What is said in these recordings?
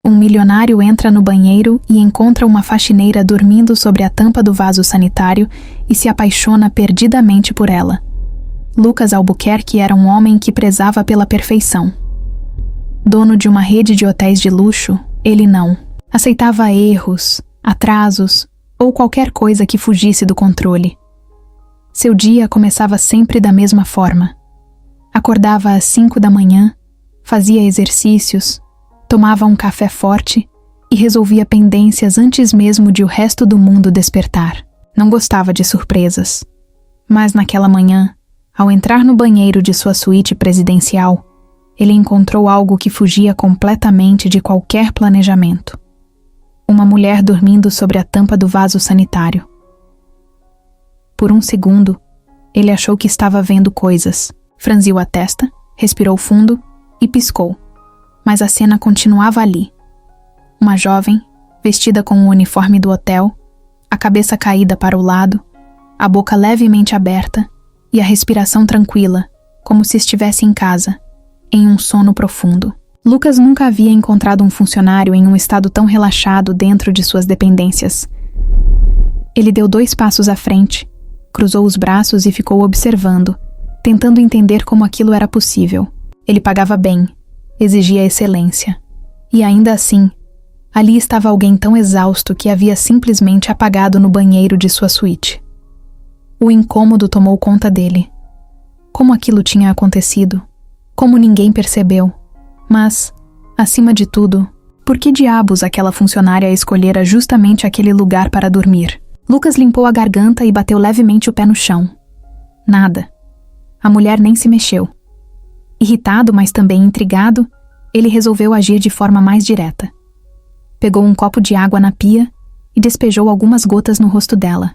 Um milionário entra no banheiro e encontra uma faxineira dormindo sobre a tampa do vaso sanitário e se apaixona perdidamente por ela. Lucas Albuquerque era um homem que prezava pela perfeição. Dono de uma rede de hotéis de luxo, ele não aceitava erros, atrasos ou qualquer coisa que fugisse do controle. Seu dia começava sempre da mesma forma. Acordava às 5 da manhã, fazia exercícios, tomava um café forte e resolvia pendências antes mesmo de o resto do mundo despertar. Não gostava de surpresas. Mas naquela manhã, ao entrar no banheiro de sua suíte presidencial, ele encontrou algo que fugia completamente de qualquer planejamento. Uma mulher dormindo sobre a tampa do vaso sanitário. Por um segundo, ele achou que estava vendo coisas. Franziu a testa, respirou fundo e piscou. Mas a cena continuava ali. Uma jovem, vestida com o uniforme do hotel, a cabeça caída para o lado, a boca levemente aberta e a respiração tranquila, como se estivesse em casa, em um sono profundo. Lucas nunca havia encontrado um funcionário em um estado tão relaxado dentro de suas dependências. Ele deu 2 passos à frente, cruzou os braços e ficou observando, tentando entender como aquilo era possível. Ele pagava bem, exigia excelência. E ainda assim, ali estava alguém tão exausto que havia simplesmente apagado no banheiro de sua suíte. O incômodo tomou conta dele. Como aquilo tinha acontecido? Como ninguém percebeu? Mas, acima de tudo, por que diabos aquela funcionária escolhera justamente aquele lugar para dormir? Lucas limpou a garganta e bateu levemente o pé no chão. Nada. A mulher nem se mexeu. Irritado, mas também intrigado, ele resolveu agir de forma mais direta. Pegou um copo de água na pia e despejou algumas gotas no rosto dela.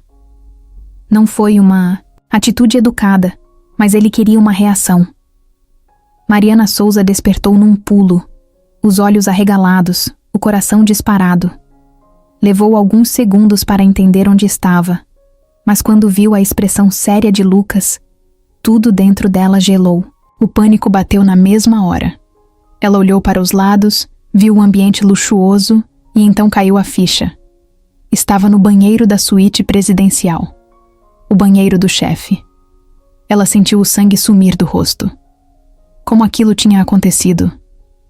Não foi uma atitude educada, mas ele queria uma reação. Mariana Souza despertou num pulo, os olhos arregalados, o coração disparado. Levou alguns segundos para entender onde estava, mas quando viu a expressão séria de Lucas, tudo dentro dela gelou. O pânico bateu na mesma hora. Ela olhou para os lados, viu o ambiente luxuoso e então caiu a ficha. Estava no banheiro da suíte presidencial. O banheiro do chefe. Ela sentiu o sangue sumir do rosto. Como aquilo tinha acontecido?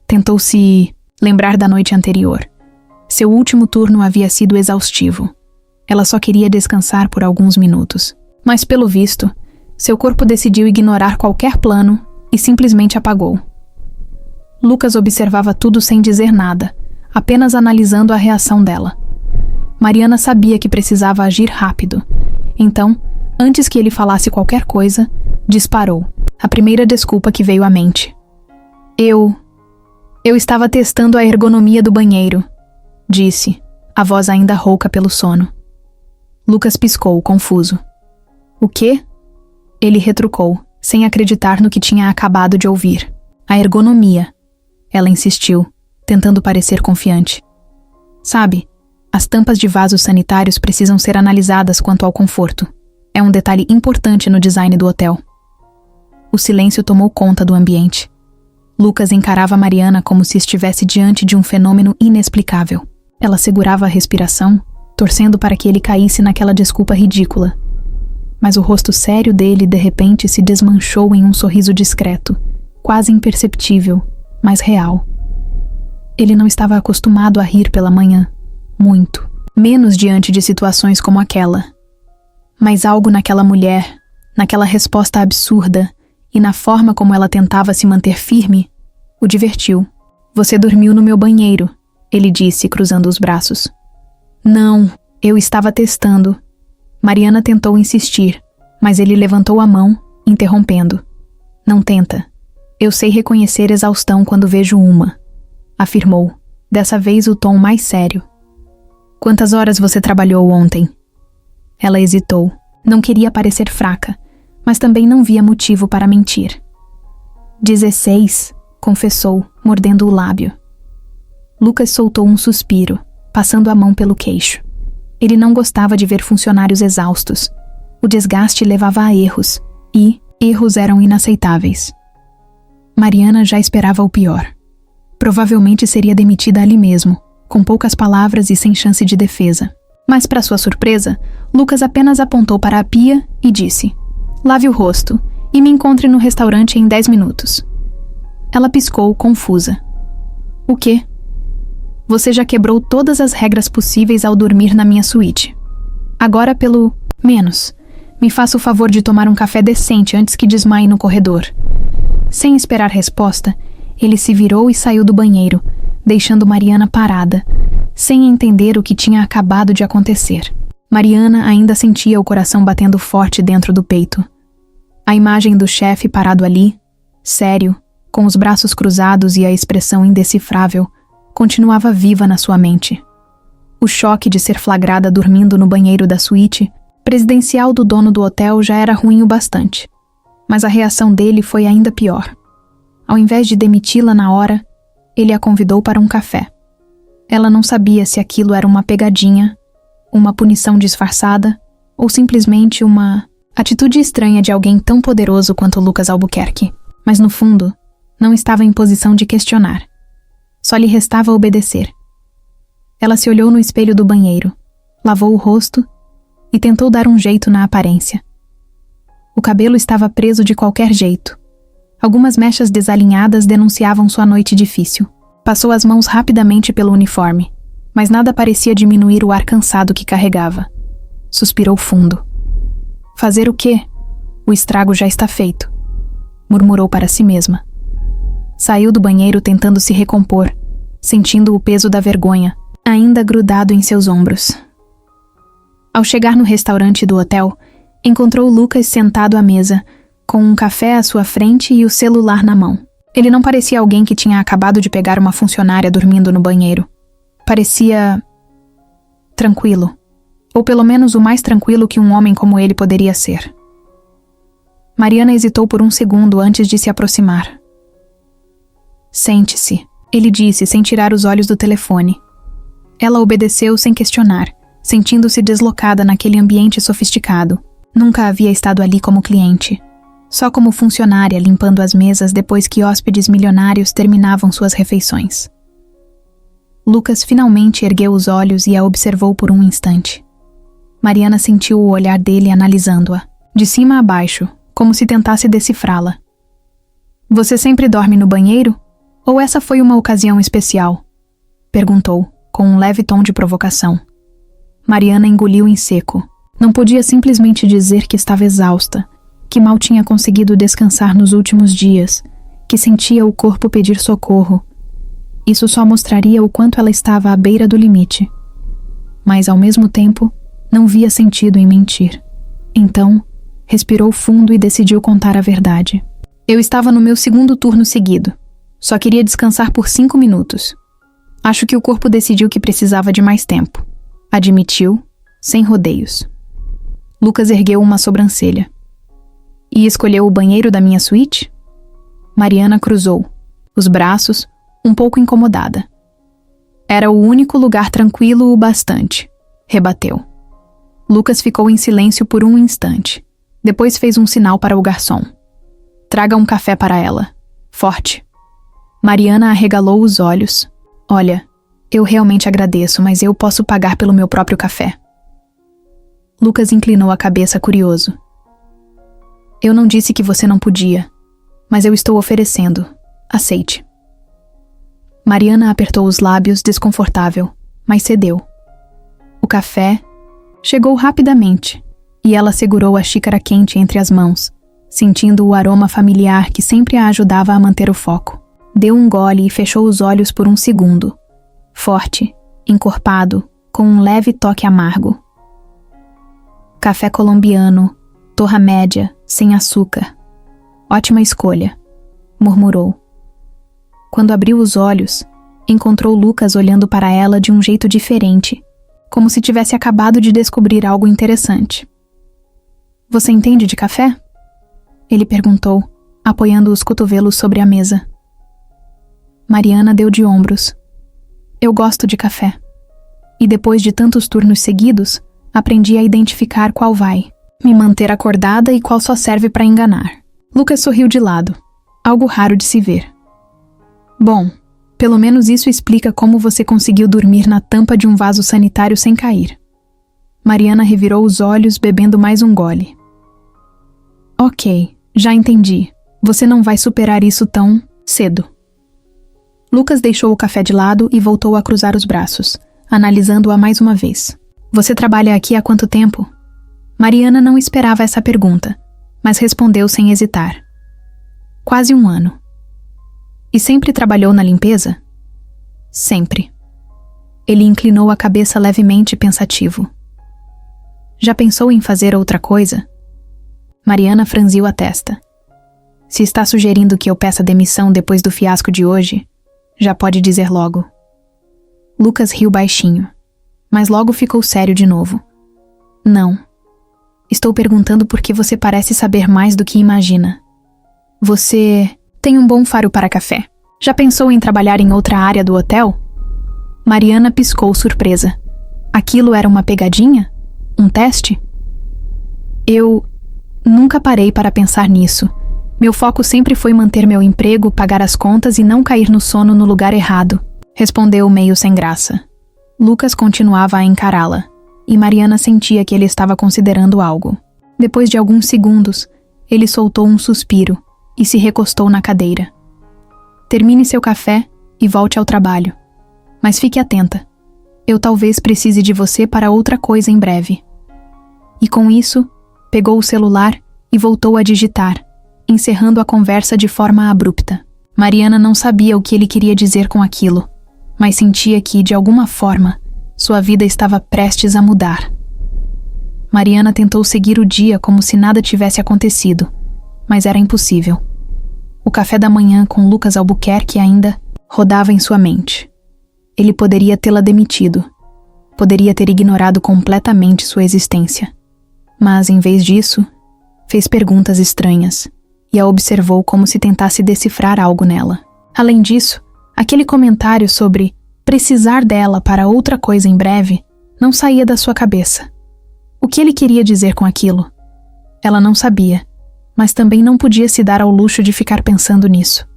Tentou se lembrar da noite anterior. Seu último turno havia sido exaustivo. Ela só queria descansar por alguns minutos. Mas, pelo visto, seu corpo decidiu ignorar qualquer plano e simplesmente apagou. Lucas observava tudo sem dizer nada, apenas analisando a reação dela. Mariana sabia que precisava agir rápido. Então, antes que ele falasse qualquer coisa, disparou. A primeira desculpa que veio à mente. Eu estava testando a ergonomia do banheiro, disse, a voz ainda rouca pelo sono. Lucas piscou, confuso. O quê? Ele retrucou, sem acreditar no que tinha acabado de ouvir. A ergonomia. Ela insistiu, tentando parecer confiante. Sabe, as tampas de vasos sanitários precisam ser analisadas quanto ao conforto. É um detalhe importante no design do hotel. O silêncio tomou conta do ambiente. Lucas encarava Mariana como se estivesse diante de um fenômeno inexplicável. Ela segurava a respiração, torcendo para que ele caísse naquela desculpa ridícula. Mas o rosto sério dele, de repente, se desmanchou em um sorriso discreto, quase imperceptível, mas real. Ele não estava acostumado a rir pela manhã. Muito. Menos diante de situações como aquela. Mas algo naquela mulher, naquela resposta absurda, e na forma como ela tentava se manter firme, o divertiu. Você dormiu no meu banheiro, ele disse, cruzando os braços. Não, eu estava testando. Mariana tentou insistir, mas ele levantou a mão, interrompendo. Não tenta. Eu sei reconhecer exaustão quando vejo uma, afirmou, dessa vez o tom mais sério. Quantas horas você trabalhou ontem? Ela hesitou. Não queria parecer fraca, mas também não via motivo para mentir. 16, confessou, mordendo o lábio. Lucas soltou um suspiro, passando a mão pelo queixo. Ele não gostava de ver funcionários exaustos. O desgaste levava a erros, e erros eram inaceitáveis. Mariana já esperava o pior. Provavelmente seria demitida ali mesmo, com poucas palavras e sem chance de defesa. Mas, para sua surpresa, Lucas apenas apontou para a pia e disse: "Lave o rosto e me encontre no restaurante em 10 minutos." Ela piscou, confusa. "O quê?" "Você já quebrou todas as regras possíveis ao dormir na minha suíte. Agora, pelo menos, me faça o favor de tomar um café decente antes que desmaie no corredor." Sem esperar resposta, ele se virou e saiu do banheiro, deixando Mariana parada, sem entender o que tinha acabado de acontecer. Mariana ainda sentia o coração batendo forte dentro do peito. A imagem do chefe parado ali, sério, com os braços cruzados e a expressão indecifrável, continuava viva na sua mente. O choque de ser flagrada dormindo no banheiro da suíte presidencial do dono do hotel já era ruim o bastante, mas a reação dele foi ainda pior. Ao invés de demiti-la na hora, ele a convidou para um café. Ela não sabia se aquilo era uma pegadinha, uma punição disfarçada ou simplesmente uma atitude estranha de alguém tão poderoso quanto Lucas Albuquerque, mas no fundo, não estava em posição de questionar. Só lhe restava obedecer. Ela se olhou no espelho do banheiro, lavou o rosto e tentou dar um jeito na aparência. O cabelo estava preso de qualquer jeito. Algumas mechas desalinhadas denunciavam sua noite difícil. Passou as mãos rapidamente pelo uniforme, mas nada parecia diminuir o ar cansado que carregava. Suspirou fundo. "Fazer o quê? O estrago já está feito", murmurou para si mesma. Saiu do banheiro tentando se recompor, sentindo o peso da vergonha, ainda grudado em seus ombros. Ao chegar no restaurante do hotel, encontrou Lucas sentado à mesa, com um café à sua frente e o celular na mão. Ele não parecia alguém que tinha acabado de pegar uma funcionária dormindo no banheiro. Parecia tranquilo, ou pelo menos o mais tranquilo que um homem como ele poderia ser. Mariana hesitou por um segundo antes de se aproximar. "Sente-se", ele disse sem tirar os olhos do telefone. Ela obedeceu sem questionar, sentindo-se deslocada naquele ambiente sofisticado. Nunca havia estado ali como cliente. Só como funcionária limpando as mesas depois que hóspedes milionários terminavam suas refeições. Lucas finalmente ergueu os olhos e a observou por um instante. Mariana sentiu o olhar dele analisando-a, de cima a baixo, como se tentasse decifrá-la. "Você sempre dorme no banheiro? Ou essa foi uma ocasião especial?" perguntou, com um leve tom de provocação. Mariana engoliu em seco. Não podia simplesmente dizer que estava exausta, que mal tinha conseguido descansar nos últimos dias, que sentia o corpo pedir socorro. Isso só mostraria o quanto ela estava à beira do limite. Mas, ao mesmo tempo, não via sentido em mentir. Então, respirou fundo e decidiu contar a verdade. "Eu estava no meu segundo turno seguido. Só queria descansar por 5 minutos. Acho que o corpo decidiu que precisava de mais tempo", admitiu, sem rodeios. Lucas ergueu uma sobrancelha. "E escolheu o banheiro da minha suíte?" Mariana cruzou, os braços, um pouco incomodada. "Era o único lugar tranquilo o bastante", rebateu. Lucas ficou em silêncio por um instante. Depois fez um sinal para o garçom. "Traga um café para ela. Forte." Mariana arregalou os olhos. "Olha, eu realmente agradeço, mas eu posso pagar pelo meu próprio café." Lucas inclinou a cabeça curioso. "Eu não disse que você não podia, mas eu estou oferecendo. Aceite." Mariana apertou os lábios, desconfortável, mas cedeu. O café chegou rapidamente, e ela segurou a xícara quente entre as mãos, sentindo o aroma familiar que sempre a ajudava a manter o foco. Deu um gole e fechou os olhos por um segundo. Forte, encorpado, com um leve toque amargo. Café colombiano, torra média, sem açúcar. "Ótima escolha", murmurou. Quando abriu os olhos, encontrou Lucas olhando para ela de um jeito diferente, como se tivesse acabado de descobrir algo interessante. "Você entende de café?" ele perguntou, apoiando os cotovelos sobre a mesa. Mariana deu de ombros. "Eu gosto de café. E depois de tantos turnos seguidos, aprendi a identificar qual vai me manter acordada e qual só serve para enganar." Lucas sorriu de lado, algo raro de se ver. "Bom, Pelo menos isso explica como você conseguiu dormir na tampa de um vaso sanitário sem cair. Mariana revirou os olhos, bebendo mais um gole. Ok, já entendi. Você não vai superar isso tão cedo. Lucas deixou o café de lado e voltou a cruzar os braços, analisando-a mais uma vez. Você trabalha aqui há quanto tempo? Mariana não esperava essa pergunta, mas respondeu sem hesitar. Quase 1 ano. E sempre trabalhou na limpeza? Sempre. Ele inclinou a cabeça levemente pensativo. Já pensou em fazer outra coisa? Mariana franziu a testa. Se está sugerindo que eu peça demissão depois do fiasco de hoje, já pode dizer logo. Lucas riu baixinho, mas logo ficou sério de novo. Não. Estou perguntando porque você parece saber mais do que imagina. Você tem um bom faro para café. Já pensou em trabalhar em outra área do hotel? Mariana piscou surpresa. Aquilo era uma pegadinha? Um teste? Eu nunca parei para pensar nisso. Meu foco sempre foi manter meu emprego, pagar as contas e não cair no sono no lugar errado, respondeu meio sem graça. Lucas continuava a encará-la, e Mariana sentia que ele estava considerando algo. Depois de alguns segundos, ele soltou um suspiro e se recostou na cadeira. Termine seu café e volte ao trabalho. Mas fique atenta. Eu talvez precise de você para outra coisa em breve. E com isso, pegou o celular e voltou a digitar, encerrando a conversa de forma abrupta. Mariana não sabia o que ele queria dizer com aquilo, mas sentia que, de alguma forma, sua vida estava prestes a mudar. Mariana tentou seguir o dia como se nada tivesse acontecido, mas era impossível. O café da manhã com Lucas Albuquerque ainda rodava em sua mente. Ele poderia tê-la demitido. Poderia ter ignorado completamente sua existência. Mas, em vez disso, fez perguntas estranhas e a observou como se tentasse decifrar algo nela. Além disso, aquele comentário sobre precisar dela para outra coisa em breve não saía da sua cabeça. O que ele queria dizer com aquilo? Ela não sabia, mas também não podia se dar ao luxo de ficar pensando nisso.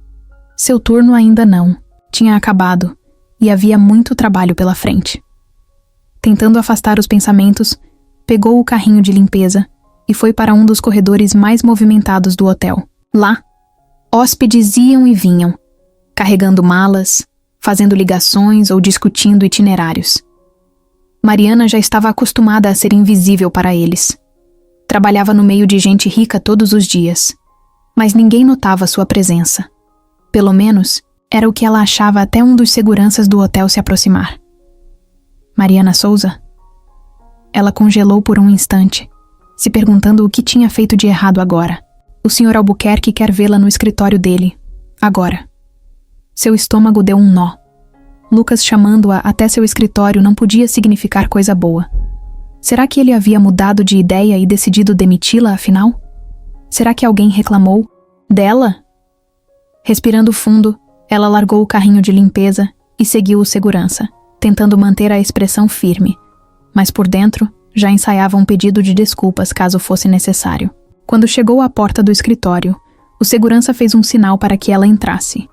Seu turno ainda não. Tinha acabado, e havia muito trabalho pela frente. Tentando afastar os pensamentos, pegou o carrinho de limpeza e foi para um dos corredores mais movimentados do hotel. Lá, hóspedes iam e vinham, carregando malas, fazendo ligações ou discutindo itinerários. Mariana já estava acostumada a ser invisível para eles. Trabalhava no meio de gente rica todos os dias, mas ninguém notava sua presença. Pelo menos, era o que ela achava até um dos seguranças do hotel se aproximar. Mariana Souza? Ela congelou por um instante, se perguntando o que tinha feito de errado agora. O Sr. Albuquerque quer vê-la no escritório dele, agora. Seu estômago deu um nó. Lucas chamando-a até seu escritório não podia significar coisa boa. Será que ele havia mudado de ideia e decidido demiti-la, afinal? Será que alguém reclamou dela? Respirando fundo, ela largou o carrinho de limpeza e seguiu o segurança, tentando manter a expressão firme, mas por dentro já ensaiava um pedido de desculpas caso fosse necessário. Quando chegou à porta do escritório, o segurança fez um sinal para que ela entrasse.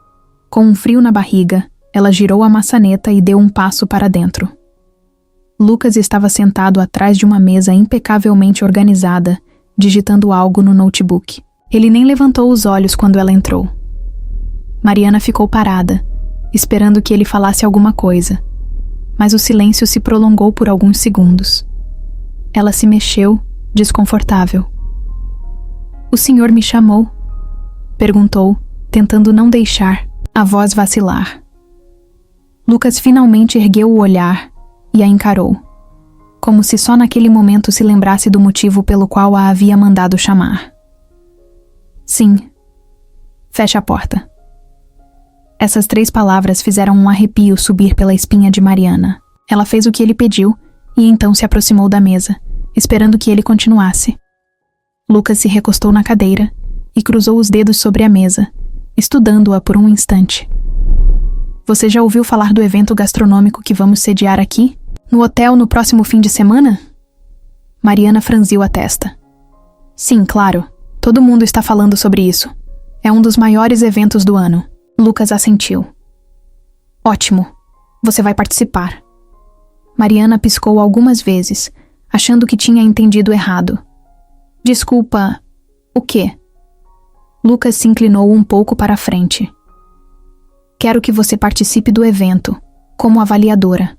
Com um frio na barriga, ela girou a maçaneta e deu um passo para dentro. Lucas estava sentado atrás de uma mesa impecavelmente organizada, digitando algo no notebook. Ele nem levantou os olhos quando ela entrou. Mariana ficou parada, esperando que ele falasse alguma coisa, mas o silêncio se prolongou por alguns segundos. Ela se mexeu, desconfortável. "O senhor me chamou?" perguntou, tentando não deixar a voz vacilar. Lucas finalmente ergueu o olhar e a encarou, como se só naquele momento se lembrasse do motivo pelo qual a havia mandado chamar. "Sim. Feche a porta." Essas 3 palavras fizeram um arrepio subir pela espinha de Mariana. Ela fez o que ele pediu e então se aproximou da mesa, esperando que ele continuasse. Lucas se recostou na cadeira e cruzou os dedos sobre a mesa, estudando-a por um instante. "Você já ouviu falar do evento gastronômico que vamos sediar aqui, no hotel, no próximo fim de semana?" Mariana franziu a testa. "Sim, claro. Todo mundo está falando sobre isso. É um dos maiores eventos do ano." Lucas assentiu. Ótimo. Você vai participar. Mariana piscou algumas vezes, achando que tinha entendido errado. Desculpa, o quê? Lucas se inclinou um pouco para a frente. Quero que você participe do evento, como avaliadora.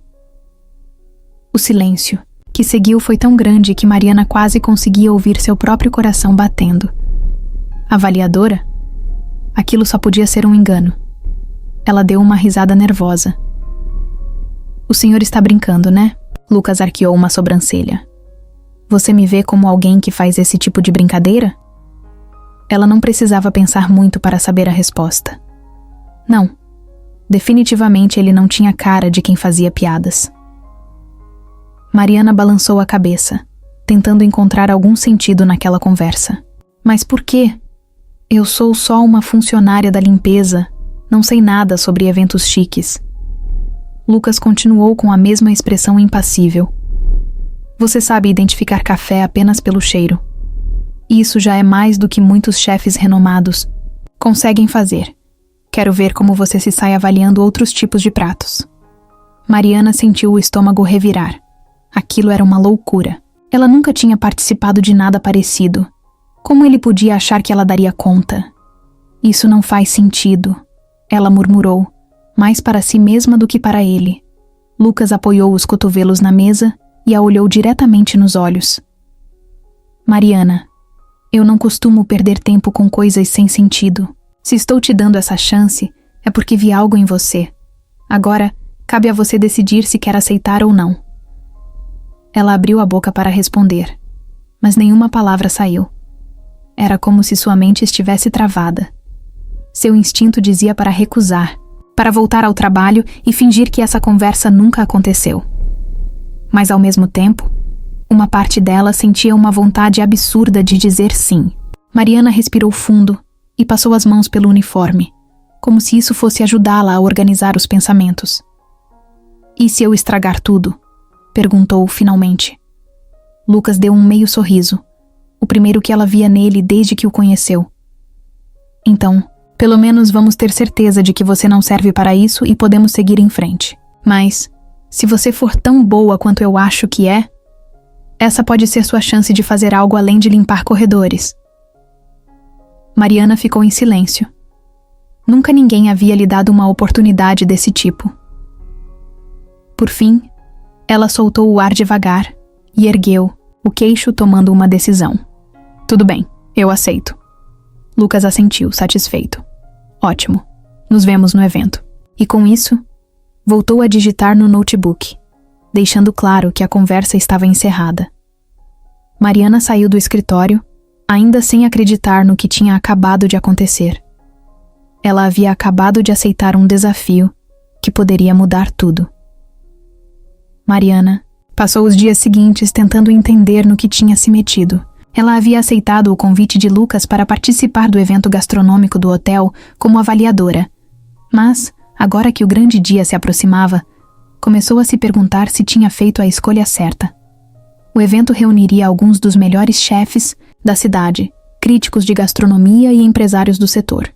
O silêncio que seguiu foi tão grande que Mariana quase conseguia ouvir seu próprio coração batendo. Avaliadora? Aquilo só podia ser um engano. Ela deu uma risada nervosa. O senhor está brincando, né? Lucas arqueou uma sobrancelha. Você me vê como alguém que faz esse tipo de brincadeira? Ela não precisava pensar muito para saber a resposta. Não. Definitivamente ele não tinha cara de quem fazia piadas. Mariana balançou a cabeça, tentando encontrar algum sentido naquela conversa. Mas por quê? Eu sou só uma funcionária da limpeza. Não sei nada sobre eventos chiques. Lucas continuou com a mesma expressão impassível. Você sabe identificar café apenas pelo cheiro. Isso já é mais do que muitos chefes renomados conseguem fazer. Quero ver como você se sai avaliando outros tipos de pratos. Mariana sentiu o estômago revirar. Aquilo era uma loucura. Ela nunca tinha participado de nada parecido. Como ele podia achar que ela daria conta? Isso não faz sentido, ela murmurou, mais para si mesma do que para ele. Lucas apoiou os cotovelos na mesa e a olhou diretamente nos olhos. Mariana, eu não costumo perder tempo com coisas sem sentido. Se estou te dando essa chance, é porque vi algo em você. Agora, cabe a você decidir se quer aceitar ou não. Ela abriu a boca para responder, mas nenhuma palavra saiu. Era como se sua mente estivesse travada. Seu instinto dizia para recusar, para voltar ao trabalho e fingir que essa conversa nunca aconteceu. Mas ao mesmo tempo, uma parte dela sentia uma vontade absurda de dizer sim. Mariana respirou fundo e passou as mãos pelo uniforme, como se isso fosse ajudá-la a organizar os pensamentos. E se eu estragar tudo? Perguntou finalmente. Lucas deu um meio sorriso, o primeiro que ela via nele desde que o conheceu. Então, pelo menos vamos ter certeza de que você não serve para isso e podemos seguir em frente. Mas, se você for tão boa quanto eu acho que é, essa pode ser sua chance de fazer algo além de limpar corredores. Mariana ficou em silêncio. Nunca ninguém havia lhe dado uma oportunidade desse tipo. Por fim, ela soltou o ar devagar e ergueu, o queixo tomando uma decisão. Tudo bem, eu aceito. Lucas assentiu, satisfeito. Ótimo, nos vemos no evento. E com isso, voltou a digitar no notebook, deixando claro que a conversa estava encerrada. Mariana saiu do escritório, ainda sem acreditar no que tinha acabado de acontecer. Ela havia acabado de aceitar um desafio que poderia mudar tudo. Mariana passou os dias seguintes tentando entender no que tinha se metido. Ela havia aceitado o convite de Lucas para participar do evento gastronômico do hotel como avaliadora. Mas, agora que o grande dia se aproximava, começou a se perguntar se tinha feito a escolha certa. O evento reuniria alguns dos melhores chefes da cidade, críticos de gastronomia e empresários do setor.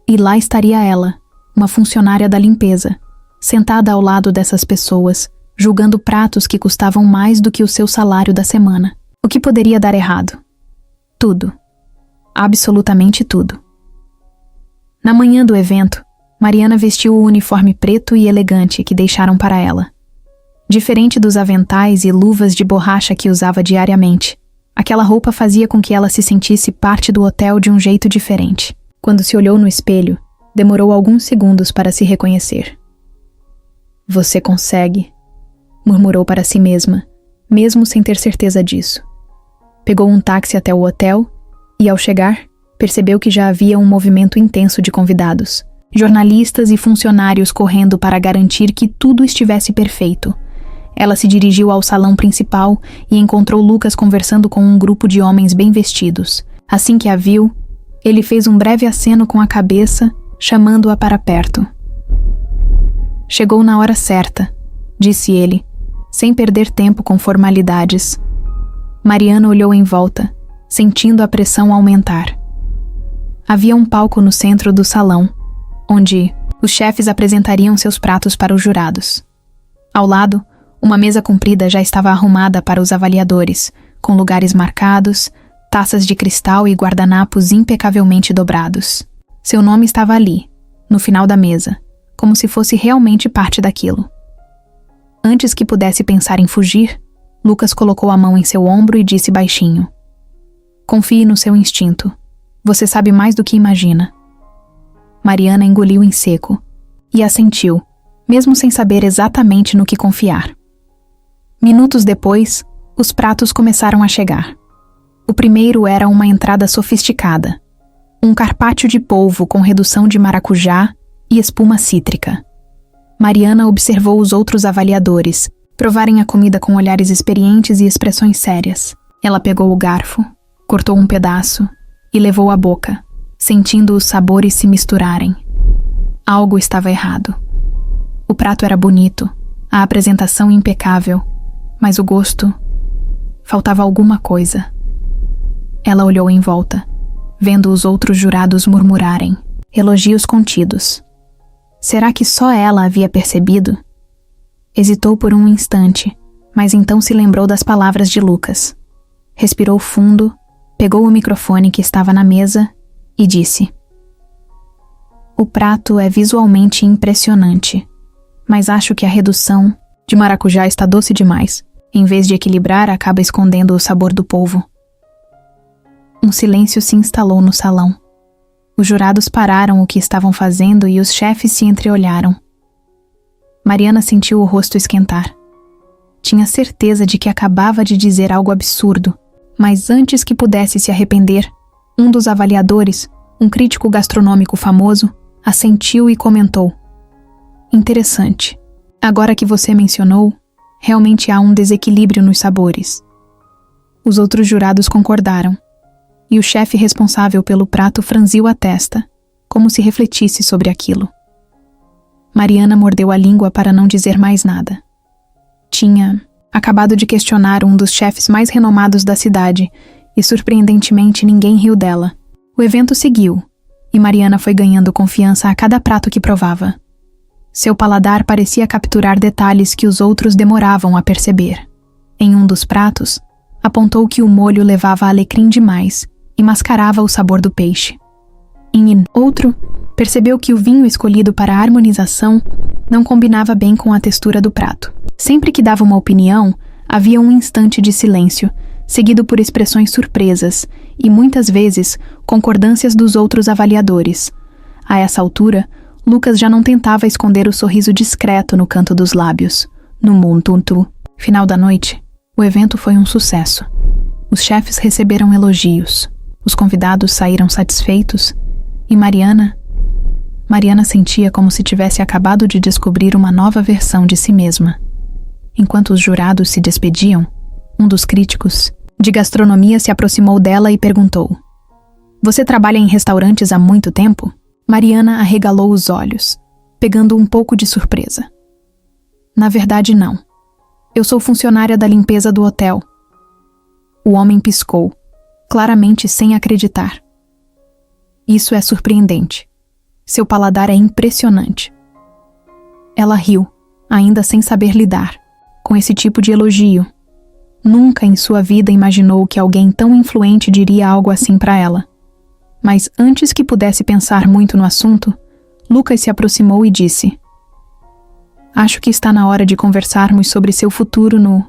E lá estaria ela, uma funcionária da limpeza, sentada ao lado dessas pessoas, julgando pratos que custavam mais do que o seu salário da semana. O que poderia dar errado? Tudo. Absolutamente tudo. Na manhã do evento, Mariana vestiu o uniforme preto e elegante que deixaram para ela. Diferente dos aventais e luvas de borracha que usava diariamente, aquela roupa fazia com que ela se sentisse parte do hotel de um jeito diferente. Quando se olhou no espelho, demorou alguns segundos para se reconhecer. Você consegue, murmurou para si mesma, mesmo sem ter certeza disso. Pegou um táxi até o hotel e, ao chegar, percebeu que já havia um movimento intenso de convidados. Jornalistas e funcionários correndo para garantir que tudo estivesse perfeito. Ela se dirigiu ao salão principal e encontrou Lucas conversando com um grupo de homens bem vestidos. Assim que a viu, ele fez um breve aceno com a cabeça, chamando-a para perto. Chegou na hora certa, disse ele, sem perder tempo com formalidades. Mariana olhou em volta, sentindo a pressão aumentar. Havia um palco no centro do salão, onde Os chefes apresentariam seus pratos para os jurados. Ao lado, uma mesa comprida já estava arrumada para os avaliadores, com lugares marcados, taças de cristal e guardanapos impecavelmente dobrados. Seu nome estava ali, no final da mesa, como se fosse realmente parte daquilo. Antes que pudesse pensar em fugir, Lucas colocou a mão em seu ombro e disse baixinho: "Confie no seu instinto. Você sabe mais do que imagina." Mariana engoliu em seco e assentiu, mesmo sem saber exatamente no que confiar. Minutos depois, os pratos começaram a chegar. O primeiro era uma entrada sofisticada, um carpaccio de polvo com redução de maracujá e espuma cítrica. Mariana observou os outros avaliadores provarem a comida com olhares experientes e expressões sérias. Ela pegou o garfo, cortou um pedaço e levou à boca, sentindo os sabores se misturarem. Algo estava errado. O prato era bonito, a apresentação impecável, mas o gosto... faltava alguma coisa. Ela olhou em volta, vendo os outros jurados murmurarem, elogios contidos. Será que só ela havia percebido? Hesitou por um instante, mas então se lembrou das palavras de Lucas. Respirou fundo, pegou o microfone que estava na mesa e disse: "O prato é visualmente impressionante, mas acho que a redução de maracujá está doce demais. Em vez de equilibrar, acaba escondendo o sabor do polvo." Um silêncio se instalou no salão. Os jurados pararam o que estavam fazendo e os chefes se entreolharam. Mariana sentiu o rosto esquentar. Tinha certeza de que acabava de dizer algo absurdo, mas antes que pudesse se arrepender, um dos avaliadores, um crítico gastronômico famoso, assentiu e comentou: "Interessante. Agora que você mencionou, realmente há um desequilíbrio nos sabores." Os outros jurados concordaram, e o chefe responsável pelo prato franziu a testa, como se refletisse sobre aquilo. Mariana mordeu a língua para não dizer mais nada. Tinha acabado de questionar um dos chefes mais renomados da cidade, e surpreendentemente ninguém riu dela. O evento seguiu, e Mariana foi ganhando confiança a cada prato que provava. Seu paladar parecia capturar detalhes que os outros demoravam a perceber. Em um dos pratos, apontou que o molho levava alecrim demais e mascarava o sabor do peixe. Em outro, percebeu que o vinho escolhido para a harmonização não combinava bem com a textura do prato. Sempre que dava uma opinião, havia um instante de silêncio, seguido por expressões surpresas e, muitas vezes, concordâncias dos outros avaliadores. A essa altura, Lucas já não tentava esconder o sorriso discreto no canto dos lábios. No mundo final da noite, o evento foi um sucesso. Os chefes receberam elogios, os convidados saíram satisfeitos e Mariana sentia como se tivesse acabado de descobrir uma nova versão de si mesma. Enquanto os jurados se despediam, um dos críticos de gastronomia se aproximou dela e perguntou: "Você trabalha em restaurantes há muito tempo?" Mariana arregalou os olhos, pegando um pouco de surpresa. "Na verdade, não. Eu sou funcionária da limpeza do hotel." O homem piscou, claramente sem acreditar. "Isso é surpreendente. Seu paladar é impressionante." Ela riu, ainda sem saber lidar com esse tipo de elogio. Nunca em sua vida imaginou que alguém tão influente diria algo assim para ela. Mas antes que pudesse pensar muito no assunto, Lucas se aproximou e disse: "Acho que está na hora de conversarmos sobre seu futuro no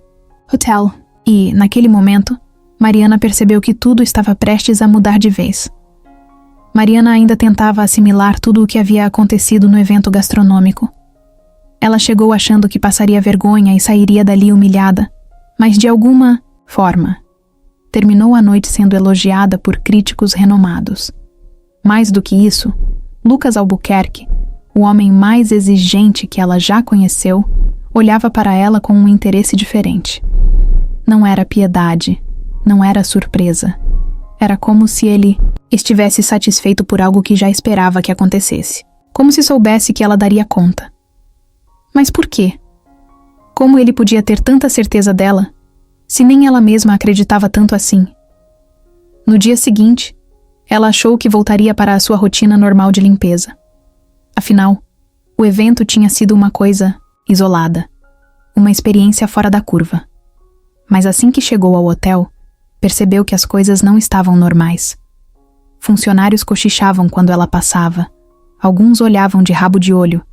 hotel." E, naquele momento, Mariana percebeu que tudo estava prestes a mudar de vez. Mariana ainda tentava assimilar tudo o que havia acontecido no evento gastronômico. Ela chegou achando que passaria vergonha e sairia dali humilhada, mas de alguma forma, terminou a noite sendo elogiada por críticos renomados. Mais do que isso, Lucas Albuquerque, o homem mais exigente que ela já conheceu, olhava para ela com um interesse diferente. Não era piedade, não era surpresa. Era como se ele estivesse satisfeito por algo que já esperava que acontecesse. Como se soubesse que ela daria conta. Mas por quê? Como ele podia ter tanta certeza dela, se nem ela mesma acreditava tanto assim? No dia seguinte, ela achou que voltaria para a sua rotina normal de limpeza. Afinal, O evento tinha sido uma coisa isolada, uma experiência fora da curva. Mas assim que chegou ao hotel, percebeu que as coisas não estavam normais. Funcionários cochichavam quando ela passava, alguns olhavam de rabo de olho,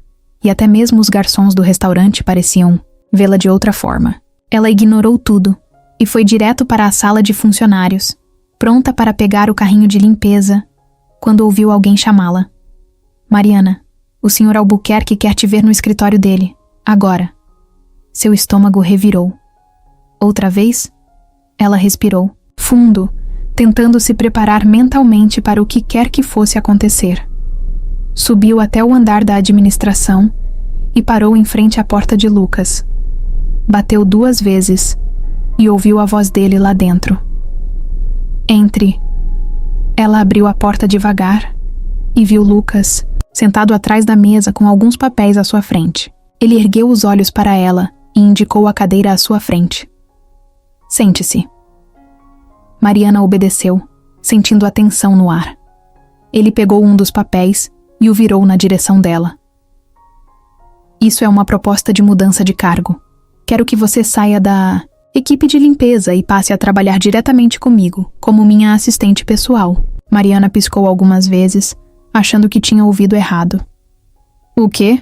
e até mesmo os garçons do restaurante pareciam vê-la de outra forma. Ela ignorou tudo e foi direto para a sala de funcionários, pronta para pegar o carrinho de limpeza, quando ouviu alguém chamá-la. Mariana, o Sr. Albuquerque quer te ver no escritório dele, agora. Seu estômago revirou. Outra vez, ela respirou, fundo, tentando se preparar mentalmente para o que quer que fosse acontecer. Subiu até o andar da administração e parou em frente à porta de Lucas. Bateu 2 vezes e ouviu a voz dele lá dentro. Entre. Ela abriu a porta devagar e viu Lucas sentado atrás da mesa com alguns papéis à sua frente. Ele ergueu os olhos para ela e indicou a cadeira à sua frente. Sente-se. Mariana obedeceu, sentindo a tensão no ar. Ele pegou um dos papéis e o virou na direção dela. Isso é uma proposta de mudança de cargo. Quero que você saia da equipe de limpeza e passe a trabalhar diretamente comigo, como minha assistente pessoal. Mariana piscou algumas vezes, achando que tinha ouvido errado. O quê?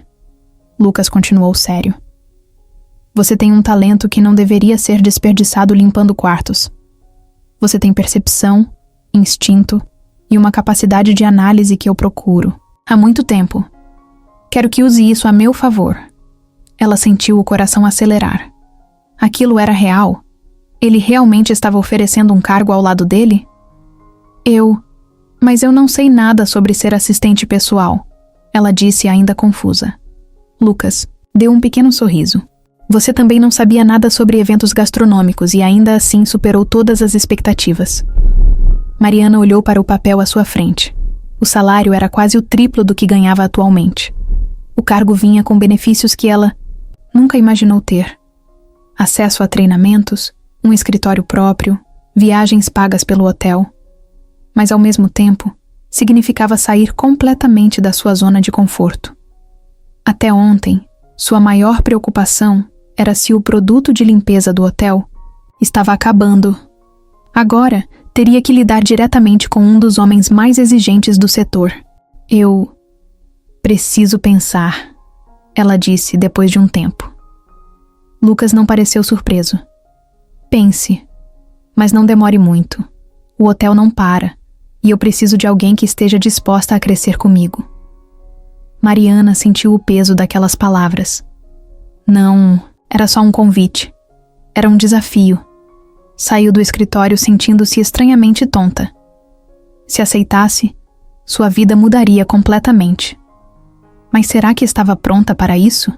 Lucas continuou sério. Você tem um talento que não deveria ser desperdiçado limpando quartos. Você tem percepção, instinto e uma capacidade de análise que eu procuro há muito tempo. Quero que use isso a meu favor. Ela sentiu o coração acelerar. Aquilo era real? Ele realmente estava oferecendo um cargo ao lado dele? Mas eu não sei nada sobre ser assistente pessoal, ela disse ainda confusa. Lucas deu um pequeno sorriso. Você também não sabia nada sobre eventos gastronômicos e ainda assim superou todas as expectativas. Mariana olhou para o papel à sua frente. O salário era quase o triplo do que ganhava atualmente. O cargo vinha com benefícios que ela nunca imaginou ter. Acesso a treinamentos, um escritório próprio, viagens pagas pelo hotel. Mas ao mesmo tempo, significava sair completamente da sua zona de conforto. Até ontem, sua maior preocupação era se o produto de limpeza do hotel estava acabando. Agora, teria que lidar diretamente com um dos homens mais exigentes do setor. Eu preciso pensar, ela disse depois de um tempo. Lucas não pareceu surpreso. Pense, mas não demore muito. O hotel não para, e eu preciso de alguém que esteja disposta a crescer comigo. Mariana sentiu o peso daquelas palavras. Não, era só um convite. Era um desafio. Saiu do escritório sentindo-se estranhamente tonta. Se aceitasse, sua vida mudaria completamente. Mas será que estava pronta para isso?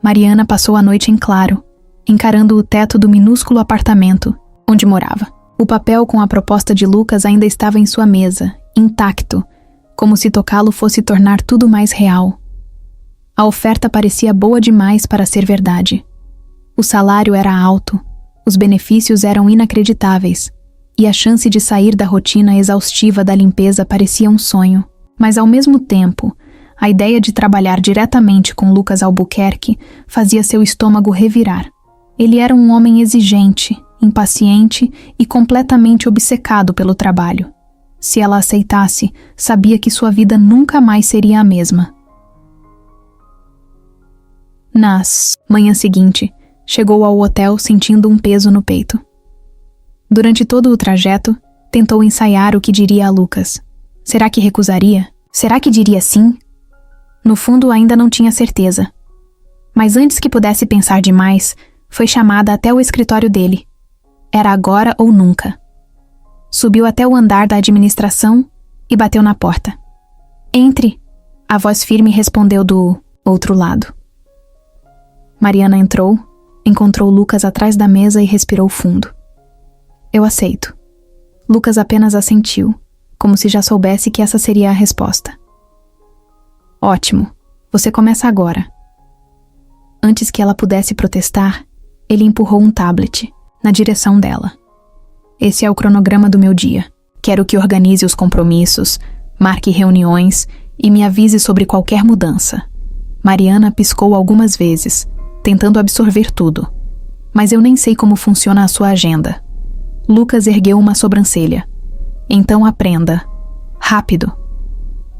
Mariana passou a noite em claro, encarando o teto do minúsculo apartamento onde morava. O papel com a proposta de Lucas ainda estava em sua mesa, intacto, como se tocá-lo fosse tornar tudo mais real. A oferta parecia boa demais para ser verdade. O salário era alto, os benefícios eram inacreditáveis, e a chance de sair da rotina exaustiva da limpeza parecia um sonho. Mas ao mesmo tempo, a ideia de trabalhar diretamente com Lucas Albuquerque fazia seu estômago revirar. Ele era um homem exigente, impaciente e completamente obcecado pelo trabalho. Se ela aceitasse, sabia que sua vida nunca mais seria a mesma. Na manhã seguinte, chegou ao hotel sentindo um peso no peito. Durante todo o trajeto, tentou ensaiar o que diria a Lucas. Será que recusaria? Será que diria sim? No fundo, ainda não tinha certeza. Mas antes que pudesse pensar demais, foi chamada até o escritório dele. Era agora ou nunca. Subiu até o andar da administração e bateu na porta. Entre! A voz firme respondeu do outro lado. Mariana entrou, encontrou Lucas atrás da mesa e respirou fundo. Eu aceito. Lucas apenas assentiu, como se já soubesse que essa seria a resposta. Ótimo, você começa agora. Antes que ela pudesse protestar, ele empurrou um tablet na direção dela. Esse é o cronograma do meu dia. Quero que organize os compromissos, marque reuniões e me avise sobre qualquer mudança. Mariana piscou algumas vezes, tentando absorver tudo. Mas eu nem sei como funciona a sua agenda. Lucas ergueu uma sobrancelha. Então aprenda. Rápido.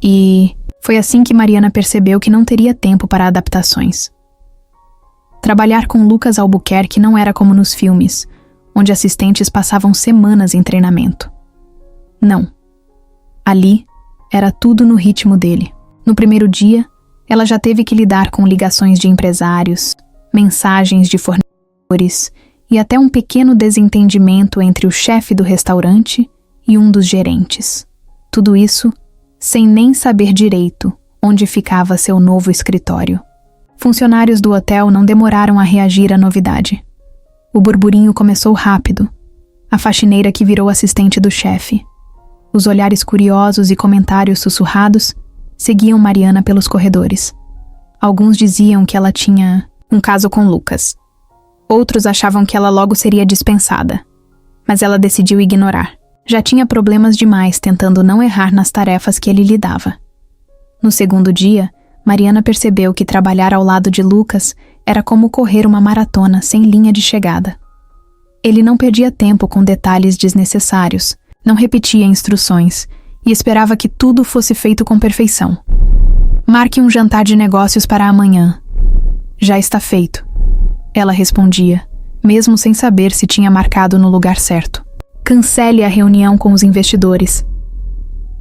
E foi assim que Mariana percebeu que não teria tempo para adaptações. Trabalhar com Lucas Albuquerque não era como nos filmes, onde assistentes passavam semanas em treinamento. Não. Ali, era tudo no ritmo dele. No primeiro dia, ela já teve que lidar com ligações de empresários, mensagens de fornecedores e até um pequeno desentendimento entre o chefe do restaurante e um dos gerentes. Tudo isso sem nem saber direito onde ficava seu novo escritório. Funcionários do hotel não demoraram a reagir à novidade. O burburinho começou rápido. A faxineira que virou assistente do chefe. Os olhares curiosos e comentários sussurrados seguiam Mariana pelos corredores. Alguns diziam que ela tinha um caso com Lucas. Outros achavam que ela logo seria dispensada. Mas ela decidiu ignorar. Já tinha problemas demais tentando não errar nas tarefas que ele lhe dava. No segundo dia, Mariana percebeu que trabalhar ao lado de Lucas era como correr uma maratona sem linha de chegada. Ele não perdia tempo com detalhes desnecessários, não repetia instruções e esperava que tudo fosse feito com perfeição. Marque um jantar de negócios para amanhã. Já está feito. Ela respondia, mesmo sem saber se tinha marcado no lugar certo. Cancele a reunião com os investidores.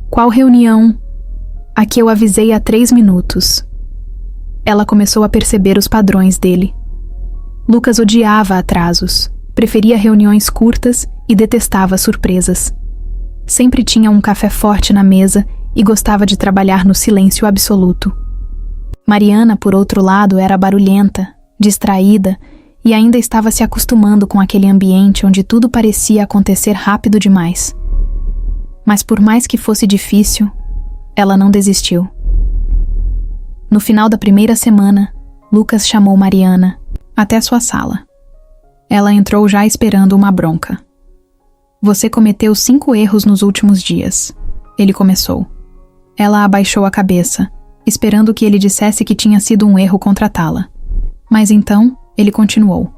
Qual reunião? A que eu avisei há 3 minutos. Ela começou a perceber os padrões dele. Lucas odiava atrasos, preferia reuniões curtas e detestava surpresas. Sempre tinha um café forte na mesa e gostava de trabalhar no silêncio absoluto. Mariana, por outro lado, era barulhenta, distraída e ainda estava se acostumando com aquele ambiente onde tudo parecia acontecer rápido demais. Mas por mais que fosse difícil, ela não desistiu. No final da primeira semana, Lucas chamou Mariana até sua sala. Ela entrou já esperando uma bronca. Você cometeu 5 erros nos últimos dias, ele começou. Ela abaixou a cabeça, esperando que ele dissesse que tinha sido um erro contratá-la. Mas então, ele continuou.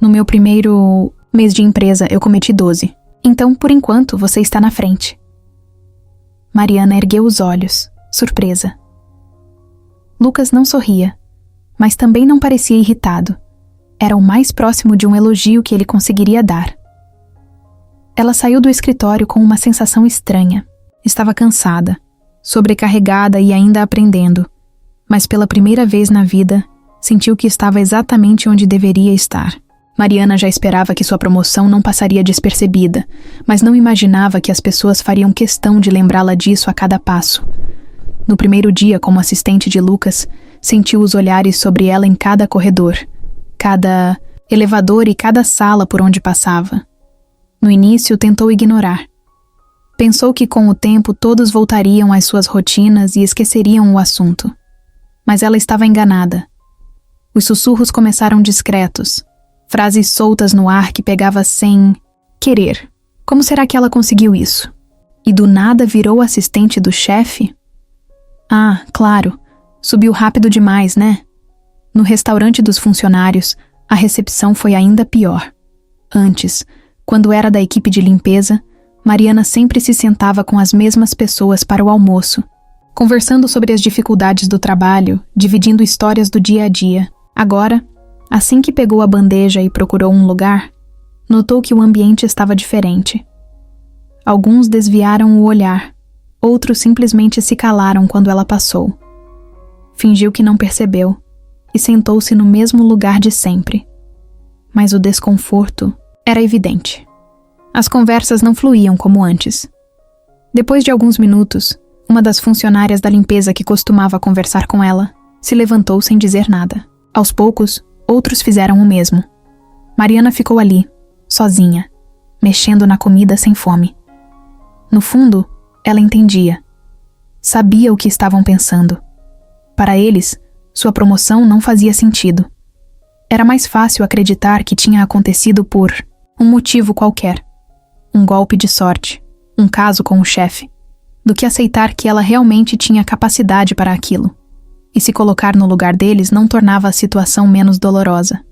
No meu primeiro mês de empresa, eu cometi 12. Então, por enquanto, você está na frente. Mariana ergueu os olhos, surpresa. Lucas não sorria, mas também não parecia irritado. Era o mais próximo de um elogio que ele conseguiria dar. Ela saiu do escritório com uma sensação estranha. Estava cansada, sobrecarregada e ainda aprendendo, mas pela primeira vez na vida, sentiu que estava exatamente onde deveria estar. Mariana já esperava que sua promoção não passaria despercebida, mas não imaginava que as pessoas fariam questão de lembrá-la disso a cada passo. No primeiro dia como assistente de Lucas, sentiu os olhares sobre ela em cada corredor, cada elevador e cada sala por onde passava. No início, tentou ignorar. Pensou que com o tempo todos voltariam às suas rotinas e esqueceriam o assunto. Mas ela estava enganada. Os sussurros começaram discretos, frases soltas no ar que pegava sem querer. Como será que ela conseguiu isso? E do nada virou assistente do chefe? Ah, claro, subiu rápido demais, né? No restaurante dos funcionários, a recepção foi ainda pior. Antes, quando era da equipe de limpeza, Mariana sempre se sentava com as mesmas pessoas para o almoço, conversando sobre as dificuldades do trabalho, dividindo histórias do dia a dia. Agora, assim que pegou a bandeja e procurou um lugar, notou que o ambiente estava diferente. Alguns desviaram o olhar, outros simplesmente se calaram quando ela passou. Fingiu que não percebeu e sentou-se no mesmo lugar de sempre. Mas o desconforto era evidente. As conversas não fluíam como antes. Depois de alguns minutos, uma das funcionárias da limpeza que costumava conversar com ela se levantou sem dizer nada. Aos poucos, outros fizeram o mesmo. Mariana ficou ali, sozinha, mexendo na comida sem fome. No fundo, ela entendia. Sabia o que estavam pensando. Para eles, sua promoção não fazia sentido. Era mais fácil acreditar que tinha acontecido por um motivo qualquer. Um golpe de sorte, um caso com o chefe, do que aceitar que ela realmente tinha capacidade para aquilo. e se colocar no lugar deles não tornava a situação menos dolorosa.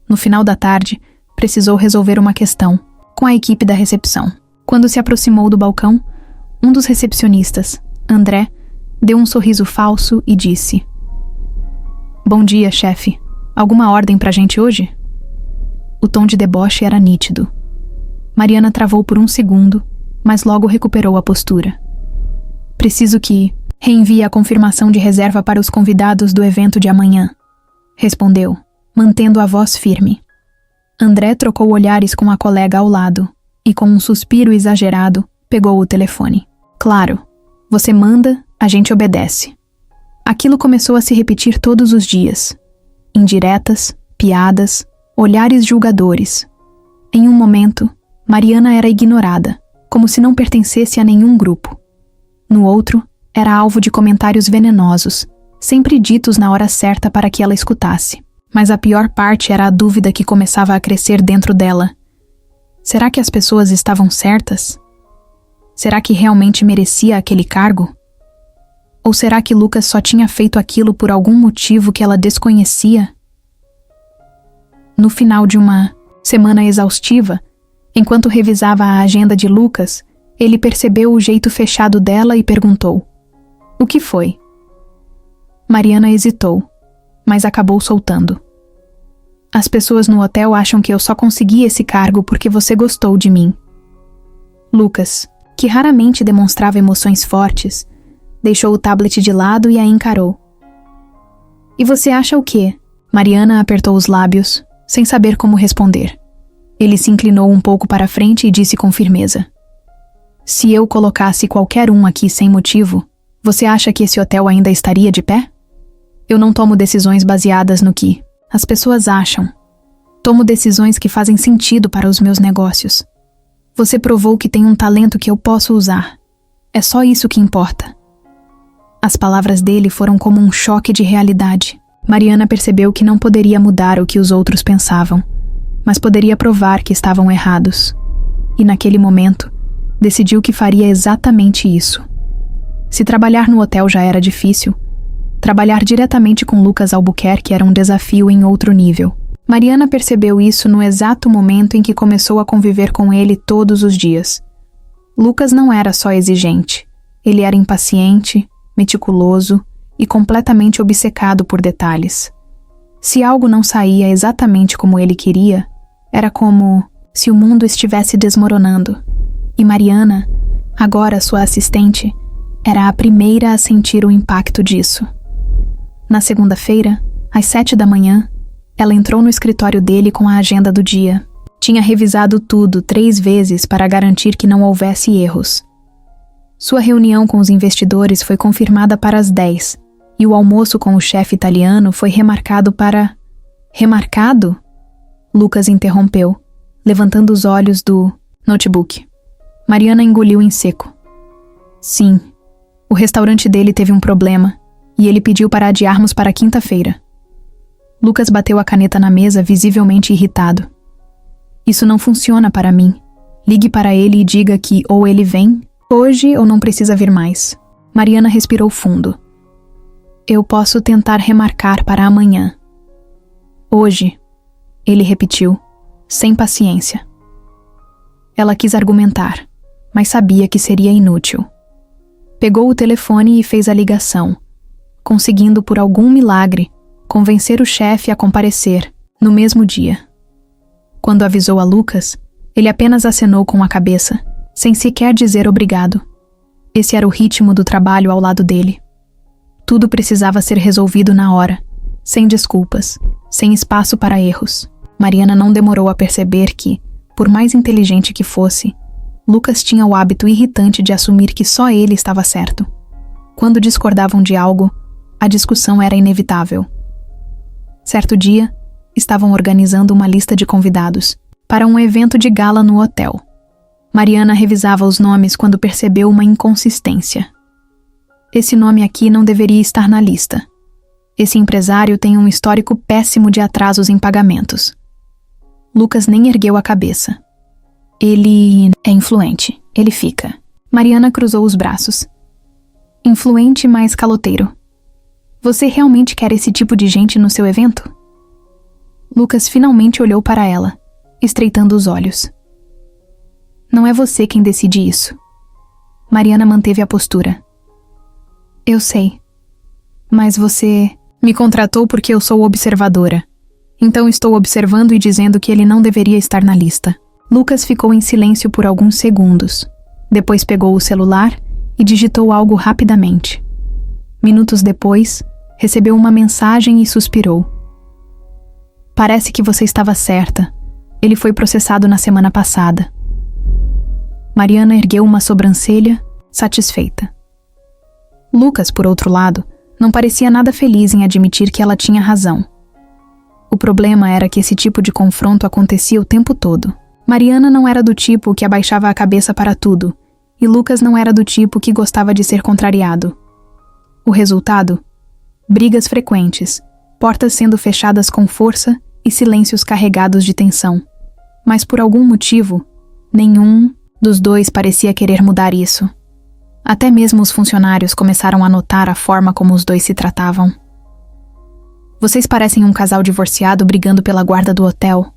No final da tarde, precisou resolver uma questão com a equipe da recepção. Quando se aproximou do balcão, um dos recepcionistas, André, deu um sorriso falso e disse: "Bom dia, chefe. Alguma ordem pra gente hoje?" O tom de deboche era nítido. Mariana travou por um segundo, mas logo recuperou a postura. "Preciso que reenvie a confirmação de reserva para os convidados do evento de amanhã", respondeu, mantendo a voz firme. André trocou olhares com a colega ao lado e, com um suspiro exagerado, pegou o telefone. "Claro, você manda, a gente obedece." Aquilo começou a se repetir todos os dias. Indiretas, piadas, olhares julgadores. Em um momento, Mariana era ignorada, como se não pertencesse a nenhum grupo. No outro, era alvo de comentários venenosos, sempre ditos na hora certa para que ela escutasse. Mas a pior parte era a dúvida que começava a crescer dentro dela. Será que as pessoas estavam certas? Será que realmente merecia aquele cargo? Ou será que Lucas só tinha feito aquilo por algum motivo que ela desconhecia? No final de uma semana exaustiva, enquanto revisava a agenda de Lucas, ele percebeu o jeito fechado dela e perguntou: "O que foi?" Mariana hesitou, mas acabou soltando: "As pessoas no hotel acham que eu só consegui esse cargo porque você gostou de mim." Lucas, que raramente demonstrava emoções fortes, deixou o tablet de lado e a encarou. "E você acha o quê?" Mariana apertou os lábios, sem saber como responder. Ele se inclinou um pouco para frente e disse com firmeza: "Se eu colocasse qualquer um aqui sem motivo, você acha que esse hotel ainda estaria de pé? Eu não tomo decisões baseadas no que as pessoas acham. Tomo decisões que fazem sentido para os meus negócios. Você provou que tem um talento que eu posso usar. É só isso que importa." As palavras dele foram como um choque de realidade. Mariana percebeu que não poderia mudar o que os outros pensavam, mas poderia provar que estavam errados. E naquele momento, decidiu que faria exatamente isso. Se trabalhar no hotel já era difícil, trabalhar diretamente com Lucas Albuquerque era um desafio em outro nível. Mariana percebeu isso no exato momento em que começou a conviver com ele todos os dias. Lucas não era só exigente, ele era impaciente, meticuloso e completamente obcecado por detalhes. Se algo não saía exatamente como ele queria, era como se o mundo estivesse desmoronando. E Mariana, agora sua assistente, era a primeira a sentir o impacto disso. Na segunda-feira, às 7 da manhã, ela entrou no escritório dele com a agenda do dia. Tinha revisado tudo 3 vezes para garantir que não houvesse erros. Sua reunião com os investidores foi confirmada para as 10, e o almoço com o chefe italiano foi remarcado para... Remarcado? Lucas interrompeu, levantando os olhos do notebook. Mariana engoliu em seco. Sim, o restaurante dele teve um problema, e ele pediu para adiarmos para quinta-feira. Lucas bateu a caneta na mesa, visivelmente irritado. Isso não funciona para mim. Ligue para ele e diga que ou ele vem hoje ou não precisa vir mais. Mariana respirou fundo. Eu posso tentar remarcar para amanhã. Hoje, ele repetiu, sem paciência. Ela quis argumentar, mas sabia que seria inútil. Pegou o telefone e fez a ligação, conseguindo por algum milagre convencer o chefe a comparecer no mesmo dia. Quando avisou a Lucas, ele apenas acenou com a cabeça, sem sequer dizer obrigado. Esse era o ritmo do trabalho ao lado dele. Tudo precisava ser resolvido na hora, sem desculpas, sem espaço para erros. Mariana não demorou a perceber que, por mais inteligente que fosse, Lucas tinha o hábito irritante de assumir que só ele estava certo. Quando discordavam de algo, a discussão era inevitável. Certo dia, estavam organizando uma lista de convidados para um evento de gala no hotel. Mariana revisava os nomes quando percebeu uma inconsistência. Esse nome aqui não deveria estar na lista. Esse empresário tem um histórico péssimo de atrasos em pagamentos. Lucas nem ergueu a cabeça. Ele é influente, ele fica. Mariana cruzou os braços. Influente, mas caloteiro. Você realmente quer esse tipo de gente no seu evento? Lucas finalmente olhou para ela, estreitando os olhos. Não é você quem decide isso. Mariana manteve a postura. Eu sei. Mas você me contratou porque eu sou observadora. Então estou observando e dizendo que ele não deveria estar na lista. Lucas ficou em silêncio por alguns segundos. Depois pegou o celular e digitou algo rapidamente. Minutos depois, recebeu uma mensagem e suspirou. Parece que você estava certa. Ele foi processado na semana passada. Mariana ergueu uma sobrancelha, satisfeita. Lucas, por outro lado, não parecia nada feliz em admitir que ela tinha razão. O problema era que esse tipo de confronto acontecia o tempo todo. Mariana não era do tipo que abaixava a cabeça para tudo, e Lucas não era do tipo que gostava de ser contrariado. O resultado? Brigas frequentes, portas sendo fechadas com força e silêncios carregados de tensão. Mas por algum motivo, nenhum dos dois parecia querer mudar isso. Até mesmo os funcionários começaram a notar a forma como os dois se tratavam. Vocês parecem um casal divorciado brigando pela guarda do hotel,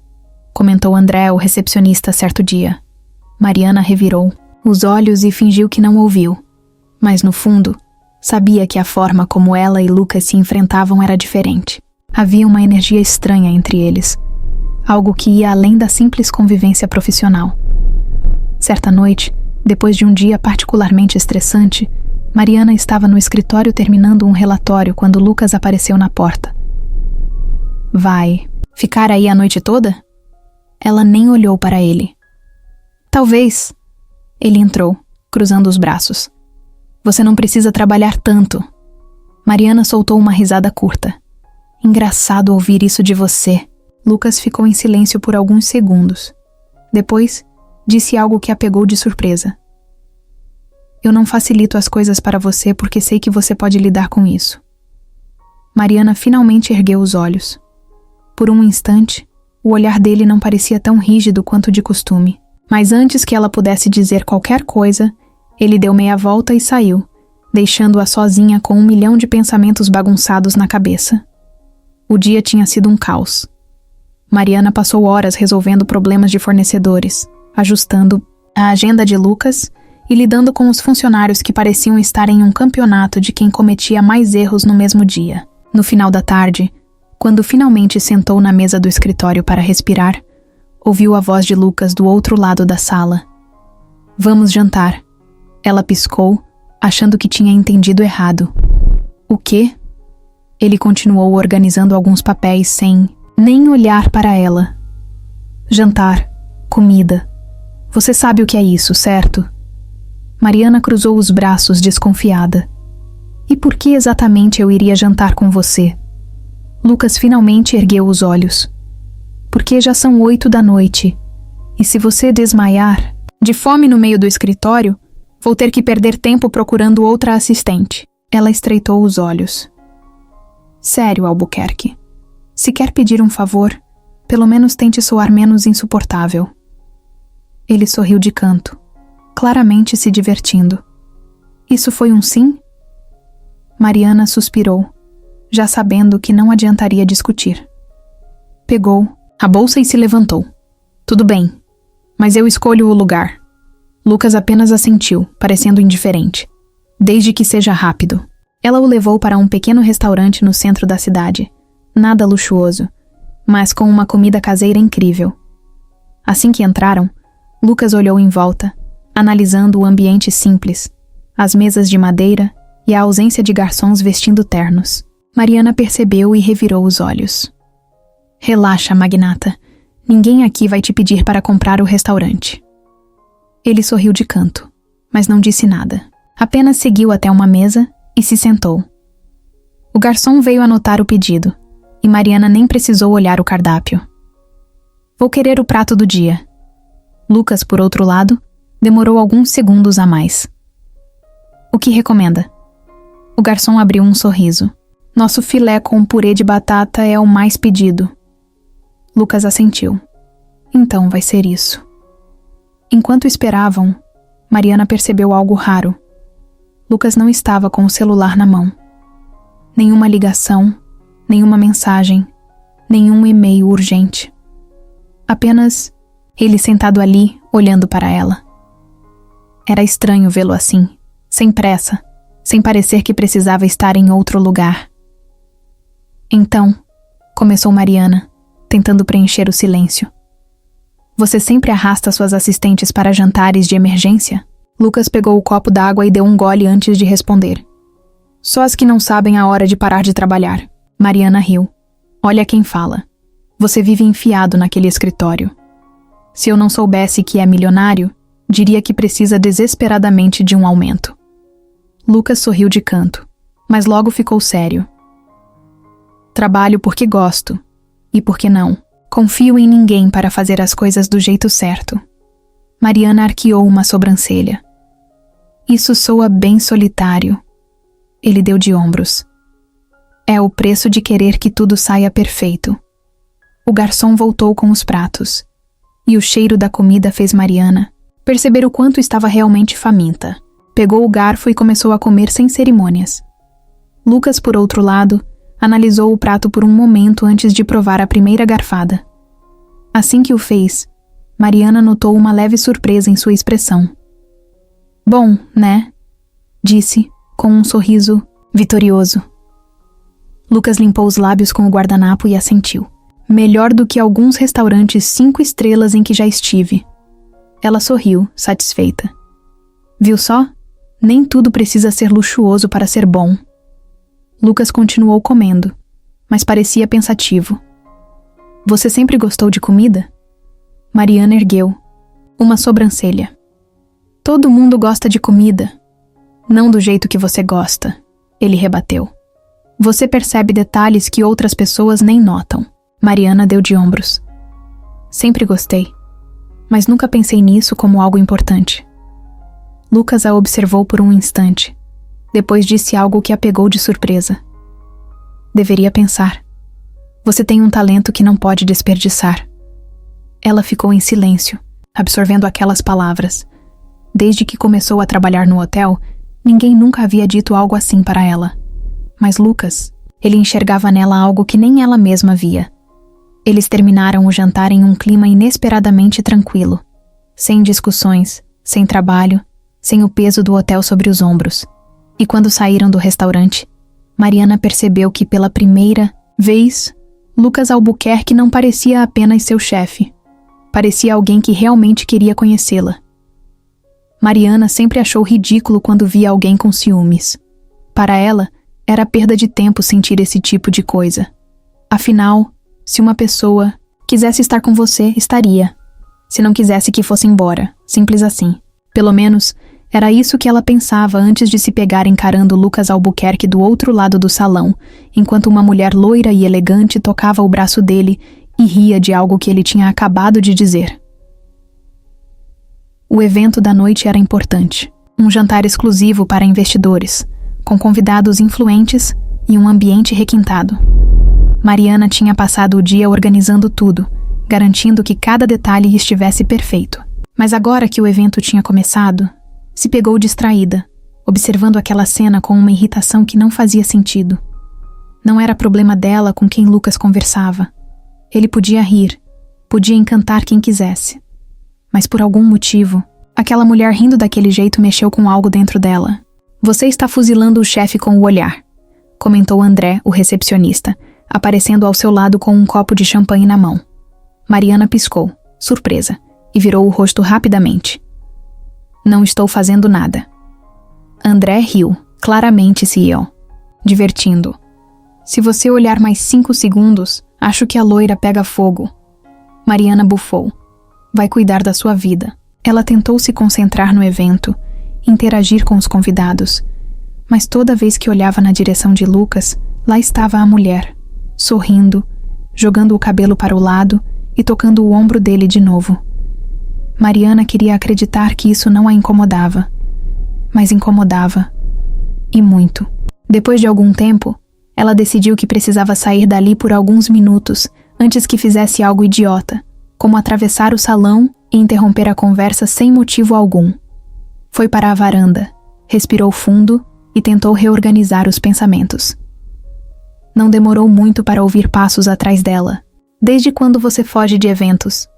comentou André, o recepcionista, certo dia. Mariana revirou os olhos e fingiu que não ouviu. Mas no fundo, sabia que a forma como ela e Lucas se enfrentavam era diferente. Havia uma energia estranha entre eles, algo que ia além da simples convivência profissional. Certa noite, depois de um dia particularmente estressante, Mariana estava no escritório terminando um relatório quando Lucas apareceu na porta. Vai ficar aí a noite toda? Ela nem olhou para ele. Talvez. Ele entrou, cruzando os braços. Você não precisa trabalhar tanto. Mariana soltou uma risada curta. Engraçado ouvir isso de você. Lucas ficou em silêncio por alguns segundos. Depois, disse algo que a pegou de surpresa. Eu não facilito as coisas para você porque sei que você pode lidar com isso. Mariana finalmente ergueu os olhos. Por um instante, o olhar dele não parecia tão rígido quanto de costume. Mas antes que ela pudesse dizer qualquer coisa, ele deu meia volta e saiu, deixando-a sozinha com 1 milhão de pensamentos bagunçados na cabeça. O dia tinha sido um caos. Mariana passou horas resolvendo problemas de fornecedores, ajustando a agenda de Lucas e lidando com os funcionários que pareciam estar em um campeonato de quem cometia mais erros no mesmo dia. No final da tarde, quando finalmente sentou na mesa do escritório para respirar, ouviu a voz de Lucas do outro lado da sala. Vamos jantar. Ela piscou, achando que tinha entendido errado. O quê? Ele continuou organizando alguns papéis sem nem olhar para ela. Jantar. Comida. Você sabe o que é isso, certo? Mariana cruzou os braços, desconfiada. E por que exatamente eu iria jantar com você? Lucas finalmente ergueu os olhos. Porque já são 8 da noite. E se você desmaiar, de fome no meio do escritório, vou ter que perder tempo procurando outra assistente. Ela estreitou os olhos. Sério, Albuquerque. Se quer pedir um favor, pelo menos tente soar menos insuportável. Ele sorriu de canto, claramente se divertindo. Isso foi um sim? Mariana suspirou, já sabendo que não adiantaria discutir. Pegou a bolsa e se levantou. Tudo bem, mas eu escolho o lugar. Lucas apenas assentiu, parecendo indiferente. Desde que seja rápido. Ela o levou para um pequeno restaurante no centro da cidade. Nada luxuoso, mas com uma comida caseira incrível. Assim que entraram, Lucas olhou em volta, analisando o ambiente simples, as mesas de madeira e a ausência de garçons vestindo ternos. Mariana percebeu e revirou os olhos. Relaxa, magnata. Ninguém aqui vai te pedir para comprar o restaurante. Ele sorriu de canto, mas não disse nada. Apenas seguiu até uma mesa e se sentou. O garçom veio anotar o pedido, e Mariana nem precisou olhar o cardápio. Vou querer o prato do dia. Lucas, por outro lado, demorou alguns segundos a mais. O que recomenda? O garçom abriu um sorriso. Nosso filé com purê de batata é o mais pedido. Lucas assentiu. Então vai ser isso. Enquanto esperavam, Mariana percebeu algo raro. Lucas não estava com o celular na mão. Nenhuma ligação, nenhuma mensagem, nenhum e-mail urgente. Apenas ele sentado ali, olhando para ela. Era estranho vê-lo assim, sem pressa, sem parecer que precisava estar em outro lugar. Então, começou Mariana, tentando preencher o silêncio. Você sempre arrasta suas assistentes para jantares de emergência? Lucas pegou o copo d'água e deu um gole antes de responder. Só as que não sabem a hora de parar de trabalhar. Mariana riu. Olha quem fala. Você vive enfiado naquele escritório. Se eu não soubesse que é milionário, diria que precisa desesperadamente de um aumento. Lucas sorriu de canto, mas logo ficou sério. Trabalho porque gosto. E por que não? Confio em ninguém para fazer as coisas do jeito certo. Mariana arqueou uma sobrancelha. Isso soa bem solitário. Ele deu de ombros. É o preço de querer que tudo saia perfeito. O garçom voltou com os pratos. E o cheiro da comida fez Mariana perceber o quanto estava realmente faminta. Pegou o garfo e começou a comer sem cerimônias. Lucas, por outro lado, analisou o prato por um momento antes de provar a primeira garfada. Assim que o fez, Mariana notou uma leve surpresa em sua expressão. Bom, né? Disse, com um sorriso vitorioso. Lucas limpou os lábios com o guardanapo e assentiu. Melhor do que alguns restaurantes 5 estrelas em que já estive. Ela sorriu, satisfeita. Viu só? Nem tudo precisa ser luxuoso para ser bom. Lucas continuou comendo, mas parecia pensativo. Você sempre gostou de comida? Mariana ergueu uma sobrancelha. Todo mundo gosta de comida. Não do jeito que você gosta, ele rebateu. Você percebe detalhes que outras pessoas nem notam. Mariana deu de ombros. Sempre gostei, mas nunca pensei nisso como algo importante. Lucas a observou por um instante. Depois disse algo que a pegou de surpresa. Deveria pensar. Você tem um talento que não pode desperdiçar. Ela ficou em silêncio, absorvendo aquelas palavras. Desde que começou a trabalhar no hotel, ninguém nunca havia dito algo assim para ela. Mas Lucas, ele enxergava nela algo que nem ela mesma via. Eles terminaram o jantar em um clima inesperadamente tranquilo. Sem discussões, sem trabalho, sem o peso do hotel sobre os ombros. E quando saíram do restaurante, Mariana percebeu que pela primeira vez, Lucas Albuquerque não parecia apenas seu chefe. Parecia alguém que realmente queria conhecê-la. Mariana sempre achou ridículo quando via alguém com ciúmes. Para ela, era perda de tempo sentir esse tipo de coisa. Afinal, se uma pessoa quisesse estar com você, estaria. Se não quisesse que fosse embora, simples assim. Pelo menos, era isso que ela pensava antes de se pegar encarando Lucas Albuquerque do outro lado do salão, enquanto uma mulher loira e elegante tocava o braço dele e ria de algo que ele tinha acabado de dizer. O evento da noite era importante. Um jantar exclusivo para investidores, com convidados influentes e um ambiente requintado. Mariana tinha passado o dia organizando tudo, garantindo que cada detalhe estivesse perfeito. Mas agora que o evento tinha começado, se pegou distraída, observando aquela cena com uma irritação que não fazia sentido. Não era problema dela com quem Lucas conversava. Ele podia rir, podia encantar quem quisesse. Mas por algum motivo, aquela mulher rindo daquele jeito mexeu com algo dentro dela. Você está fuzilando o chefe com o olhar, comentou André, o recepcionista, aparecendo ao seu lado com um copo de champanhe na mão. Mariana piscou, surpresa, e virou o rosto rapidamente. Não estou fazendo nada. André riu, claramente CEO, divertindo. Se você olhar mais 5 segundos, acho que a loira pega fogo. Mariana bufou. Vai cuidar da sua vida. Ela tentou se concentrar no evento, interagir com os convidados. Mas toda vez que olhava na direção de Lucas, lá estava a mulher, sorrindo, jogando o cabelo para o lado e tocando o ombro dele de novo. Mariana queria acreditar que isso não a incomodava, mas incomodava, e muito. Depois de algum tempo, ela decidiu que precisava sair dali por alguns minutos antes que fizesse algo idiota, como atravessar o salão e interromper a conversa sem motivo algum. Foi para a varanda, respirou fundo e tentou reorganizar os pensamentos. Não demorou muito para ouvir passos atrás dela. Desde quando você foge de eventos?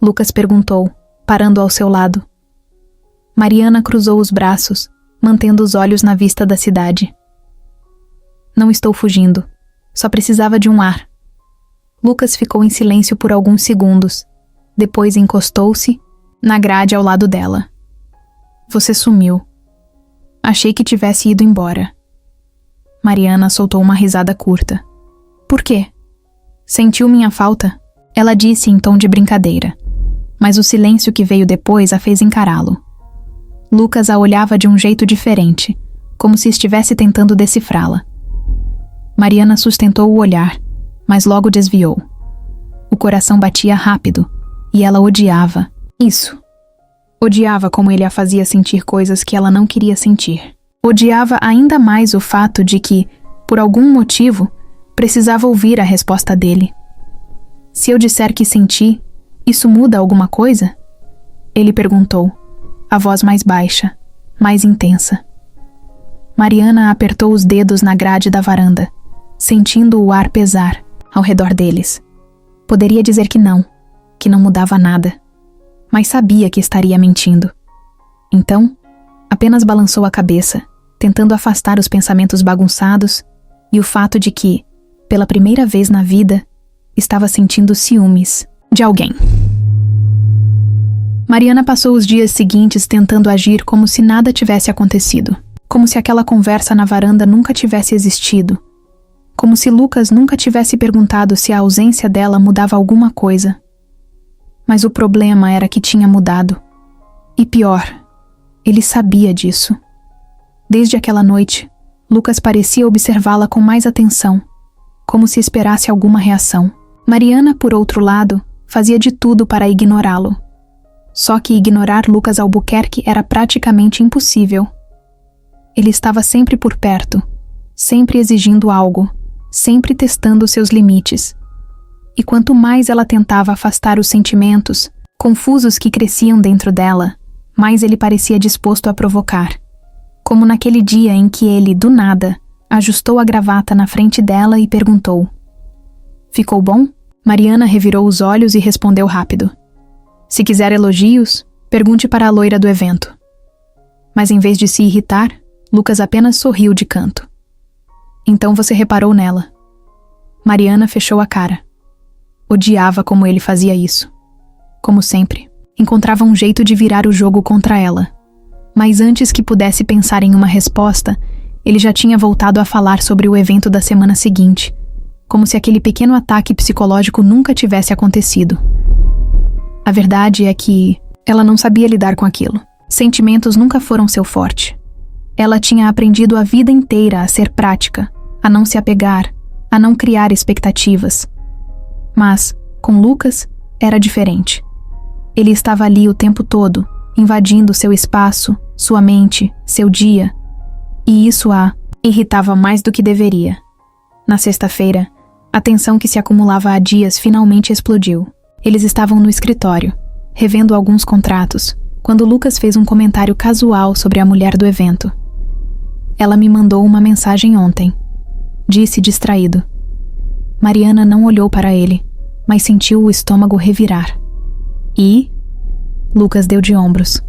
Lucas perguntou, parando ao seu lado. Mariana cruzou os braços, mantendo os olhos na vista da cidade. Não estou fugindo. Só precisava de um ar. Lucas ficou em silêncio por alguns segundos. Depois encostou-se na grade ao lado dela. Você sumiu. Achei que tivesse ido embora. Mariana soltou uma risada curta. Por quê? Sentiu minha falta? Ela disse em tom de brincadeira. Mas o silêncio que veio depois a fez encará-lo. Lucas a olhava de um jeito diferente, como se estivesse tentando decifrá-la. Mariana sustentou o olhar, mas logo desviou. O coração batia rápido, e ela odiava isso. Odiava como ele a fazia sentir coisas que ela não queria sentir. Odiava ainda mais o fato de que, por algum motivo, precisava ouvir a resposta dele. Se eu disser que senti, isso muda alguma coisa? Ele perguntou, a voz mais baixa, mais intensa. Mariana apertou os dedos na grade da varanda, sentindo o ar pesar ao redor deles. Poderia dizer que não mudava nada, mas sabia que estaria mentindo. Então, apenas balançou a cabeça, tentando afastar os pensamentos bagunçados e o fato de que, pela primeira vez na vida, estava sentindo ciúmes de alguém. Mariana passou os dias seguintes tentando agir como se nada tivesse acontecido, como se aquela conversa na varanda nunca tivesse existido, como se Lucas nunca tivesse perguntado se a ausência dela mudava alguma coisa. Mas o problema era que tinha mudado. E pior, ele sabia disso. Desde aquela noite, Lucas parecia observá-la com mais atenção, como se esperasse alguma reação. Mariana, por outro lado, fazia de tudo para ignorá-lo. Só que ignorar Lucas Albuquerque era praticamente impossível. Ele estava sempre por perto, sempre exigindo algo, sempre testando seus limites. E quanto mais ela tentava afastar os sentimentos, confusos que cresciam dentro dela, mais ele parecia disposto a provocar. Como naquele dia em que ele, do nada, ajustou a gravata na frente dela e perguntou: "Ficou bom?" Mariana revirou os olhos e respondeu rápido: "Se quiser elogios, pergunte para a loira do evento." Mas em vez de se irritar, Lucas apenas sorriu de canto. "Então você reparou nela." Mariana fechou a cara. Odiava como ele fazia isso. Como sempre, encontrava um jeito de virar o jogo contra ela. Mas antes que pudesse pensar em uma resposta, ele já tinha voltado a falar sobre o evento da semana seguinte, como se aquele pequeno ataque psicológico nunca tivesse acontecido. A verdade é que ela não sabia lidar com aquilo. Sentimentos nunca foram seu forte. Ela tinha aprendido a vida inteira a ser prática, a não se apegar, a não criar expectativas. Mas, com Lucas, era diferente. Ele estava ali o tempo todo, invadindo seu espaço, sua mente, seu dia. E isso a irritava mais do que deveria. Na sexta-feira, a tensão que se acumulava há dias finalmente explodiu. Eles estavam no escritório, revendo alguns contratos, quando Lucas fez um comentário casual sobre a mulher do evento. "Ela me mandou uma mensagem ontem", disse distraído. Mariana não olhou para ele, mas sentiu o estômago revirar. "E?" Lucas deu de ombros.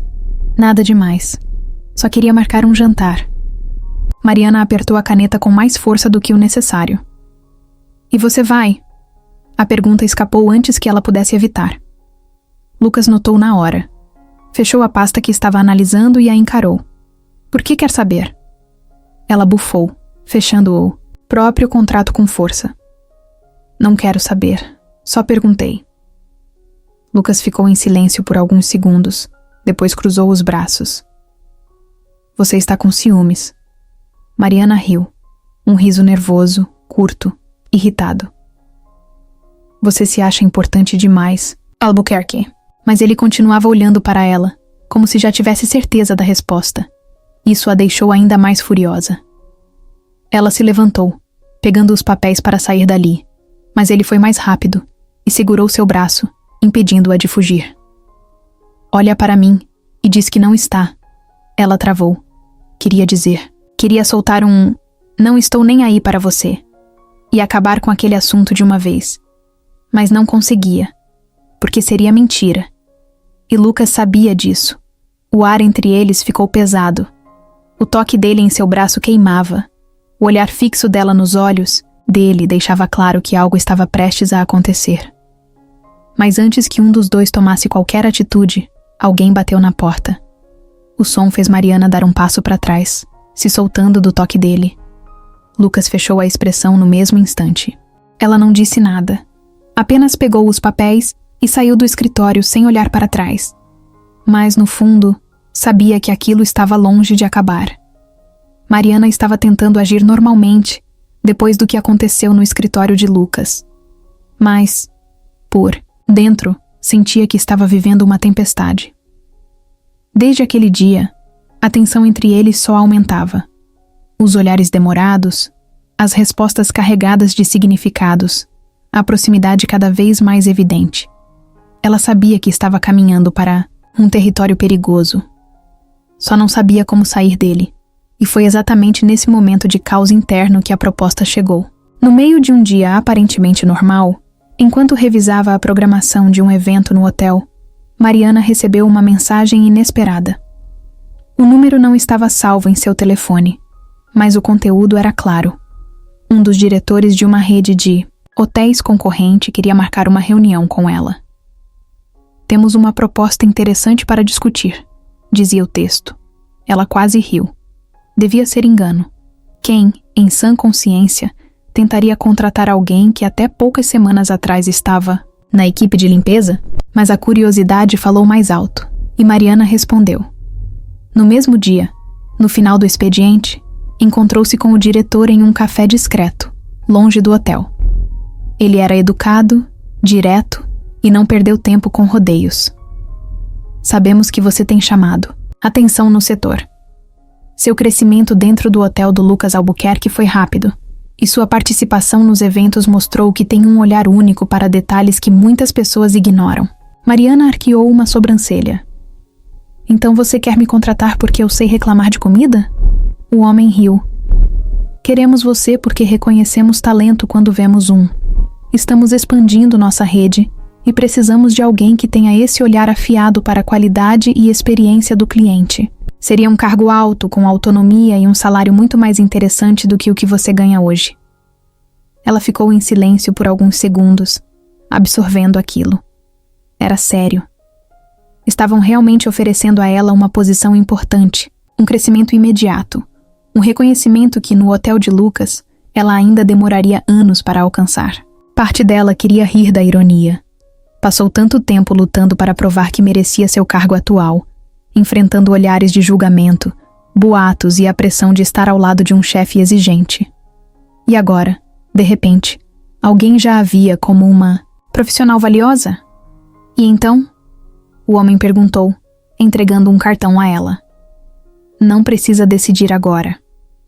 "Nada demais. Só queria marcar um jantar." Mariana apertou a caneta com mais força do que o necessário. "E você vai?" A pergunta escapou antes que ela pudesse evitar. Lucas notou na hora. Fechou a pasta que estava analisando e a encarou. "Por que quer saber?" Ela bufou, fechando o próprio contrato com força. "Não quero saber. Só perguntei." Lucas ficou em silêncio por alguns segundos, depois cruzou os braços. "Você está com ciúmes." Mariana riu, um riso nervoso, curto, irritado. "Você se acha importante demais, Albuquerque." Mas ele continuava olhando para ela, como se já tivesse certeza da resposta. Isso a deixou ainda mais furiosa. Ela se levantou, pegando os papéis para sair dali, mas ele foi mais rápido e segurou seu braço, impedindo-a de fugir. "Olha para mim e diz que não está." Ela travou. Queria soltar um "não estou nem aí para você." e acabar com aquele assunto de uma vez. Mas não conseguia, porque seria mentira. E Lucas sabia disso. O ar entre eles ficou pesado. O toque dele em seu braço queimava. O olhar fixo dela nos olhos dele deixava claro que algo estava prestes a acontecer. Mas antes que um dos dois tomasse qualquer atitude, alguém bateu na porta. O som fez Mariana dar um passo para trás, se soltando do toque dele. Lucas fechou a expressão no mesmo instante. Ela não disse nada. Apenas pegou os papéis e saiu do escritório sem olhar para trás. Mas, no fundo, sabia que aquilo estava longe de acabar. Mariana estava tentando agir normalmente, depois do que aconteceu no escritório de Lucas. Mas, por dentro, sentia que estava vivendo uma tempestade. Desde aquele dia, a tensão entre eles só aumentava. Os olhares demorados, as respostas carregadas de significados, a proximidade cada vez mais evidente. Ela sabia que estava caminhando para um território perigoso. Só não sabia como sair dele. E foi exatamente nesse momento de caos interno que a proposta chegou. No meio de um dia aparentemente normal, enquanto revisava a programação de um evento no hotel, Mariana recebeu uma mensagem inesperada. O número não estava salvo em seu telefone, mas o conteúdo era claro. Um dos diretores de uma rede de hotéis concorrente queria marcar uma reunião com ela. Temos uma proposta interessante para discutir, dizia o texto. Ela quase riu. Devia ser engano. Quem, em sã consciência, tentaria contratar alguém que até poucas semanas atrás estava na equipe de limpeza? Mas a curiosidade falou mais alto, e Mariana respondeu. No mesmo dia, no final do expediente, encontrou-se com o diretor em um café discreto, longe do hotel. Ele era educado, direto e não perdeu tempo com rodeios. Sabemos que você tem chamado atenção no setor. Seu crescimento dentro do hotel do Lucas Albuquerque foi rápido, e sua participação nos eventos mostrou que tem um olhar único para detalhes que muitas pessoas ignoram. Mariana arqueou uma sobrancelha. Então você quer me contratar porque eu sei reclamar de comida? O homem riu. Queremos você porque reconhecemos talento quando vemos um. Estamos expandindo nossa rede e precisamos de alguém que tenha esse olhar afiado para a qualidade e experiência do cliente. Seria um cargo alto, com autonomia e um salário muito mais interessante do que o que você ganha hoje. Ela ficou em silêncio por alguns segundos, absorvendo aquilo. Era sério. Estavam realmente oferecendo a ela uma posição importante, um crescimento imediato, um reconhecimento que no hotel de Lucas ela ainda demoraria anos para alcançar. Parte dela queria rir da ironia. Passou tanto tempo lutando para provar que merecia seu cargo atual, enfrentando olhares de julgamento, boatos e a pressão de estar ao lado de um chefe exigente. E agora, de repente, alguém já a via como uma profissional valiosa? E então? O homem perguntou, entregando um cartão a ela. Não precisa decidir agora,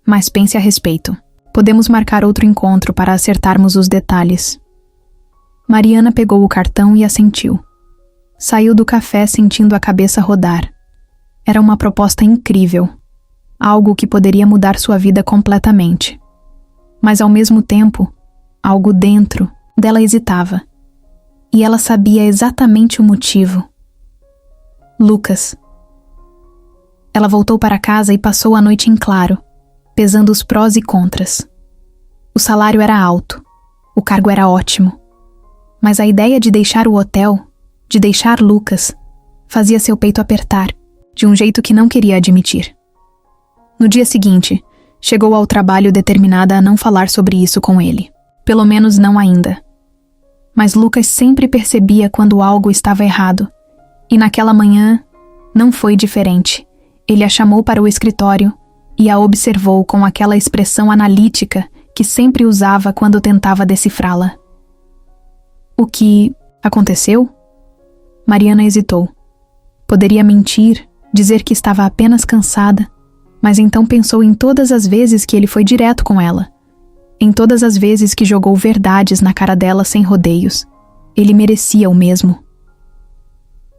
mas pense a respeito. Podemos marcar outro encontro para acertarmos os detalhes. Mariana pegou o cartão e assentiu. Saiu do café sentindo a cabeça rodar. Era uma proposta incrível, algo que poderia mudar sua vida completamente. Mas ao mesmo tempo, algo dentro dela hesitava. E ela sabia exatamente o motivo. Lucas. Ela voltou para casa e passou a noite em claro, pesando os prós e contras. O salário era alto, o cargo era ótimo, mas a ideia de deixar o hotel, de deixar Lucas, fazia seu peito apertar, de um jeito que não queria admitir. No dia seguinte, chegou ao trabalho determinada a não falar sobre isso com ele. Pelo menos não ainda. Mas Lucas sempre percebia quando algo estava errado. E naquela manhã, não foi diferente. Ele a chamou para o escritório e a observou com aquela expressão analítica que sempre usava quando tentava decifrá-la. O que aconteceu? Mariana hesitou. Poderia mentir, dizer que estava apenas cansada, mas então pensou em todas as vezes que ele foi direto com ela, em todas as vezes que jogou verdades na cara dela sem rodeios. Ele merecia o mesmo.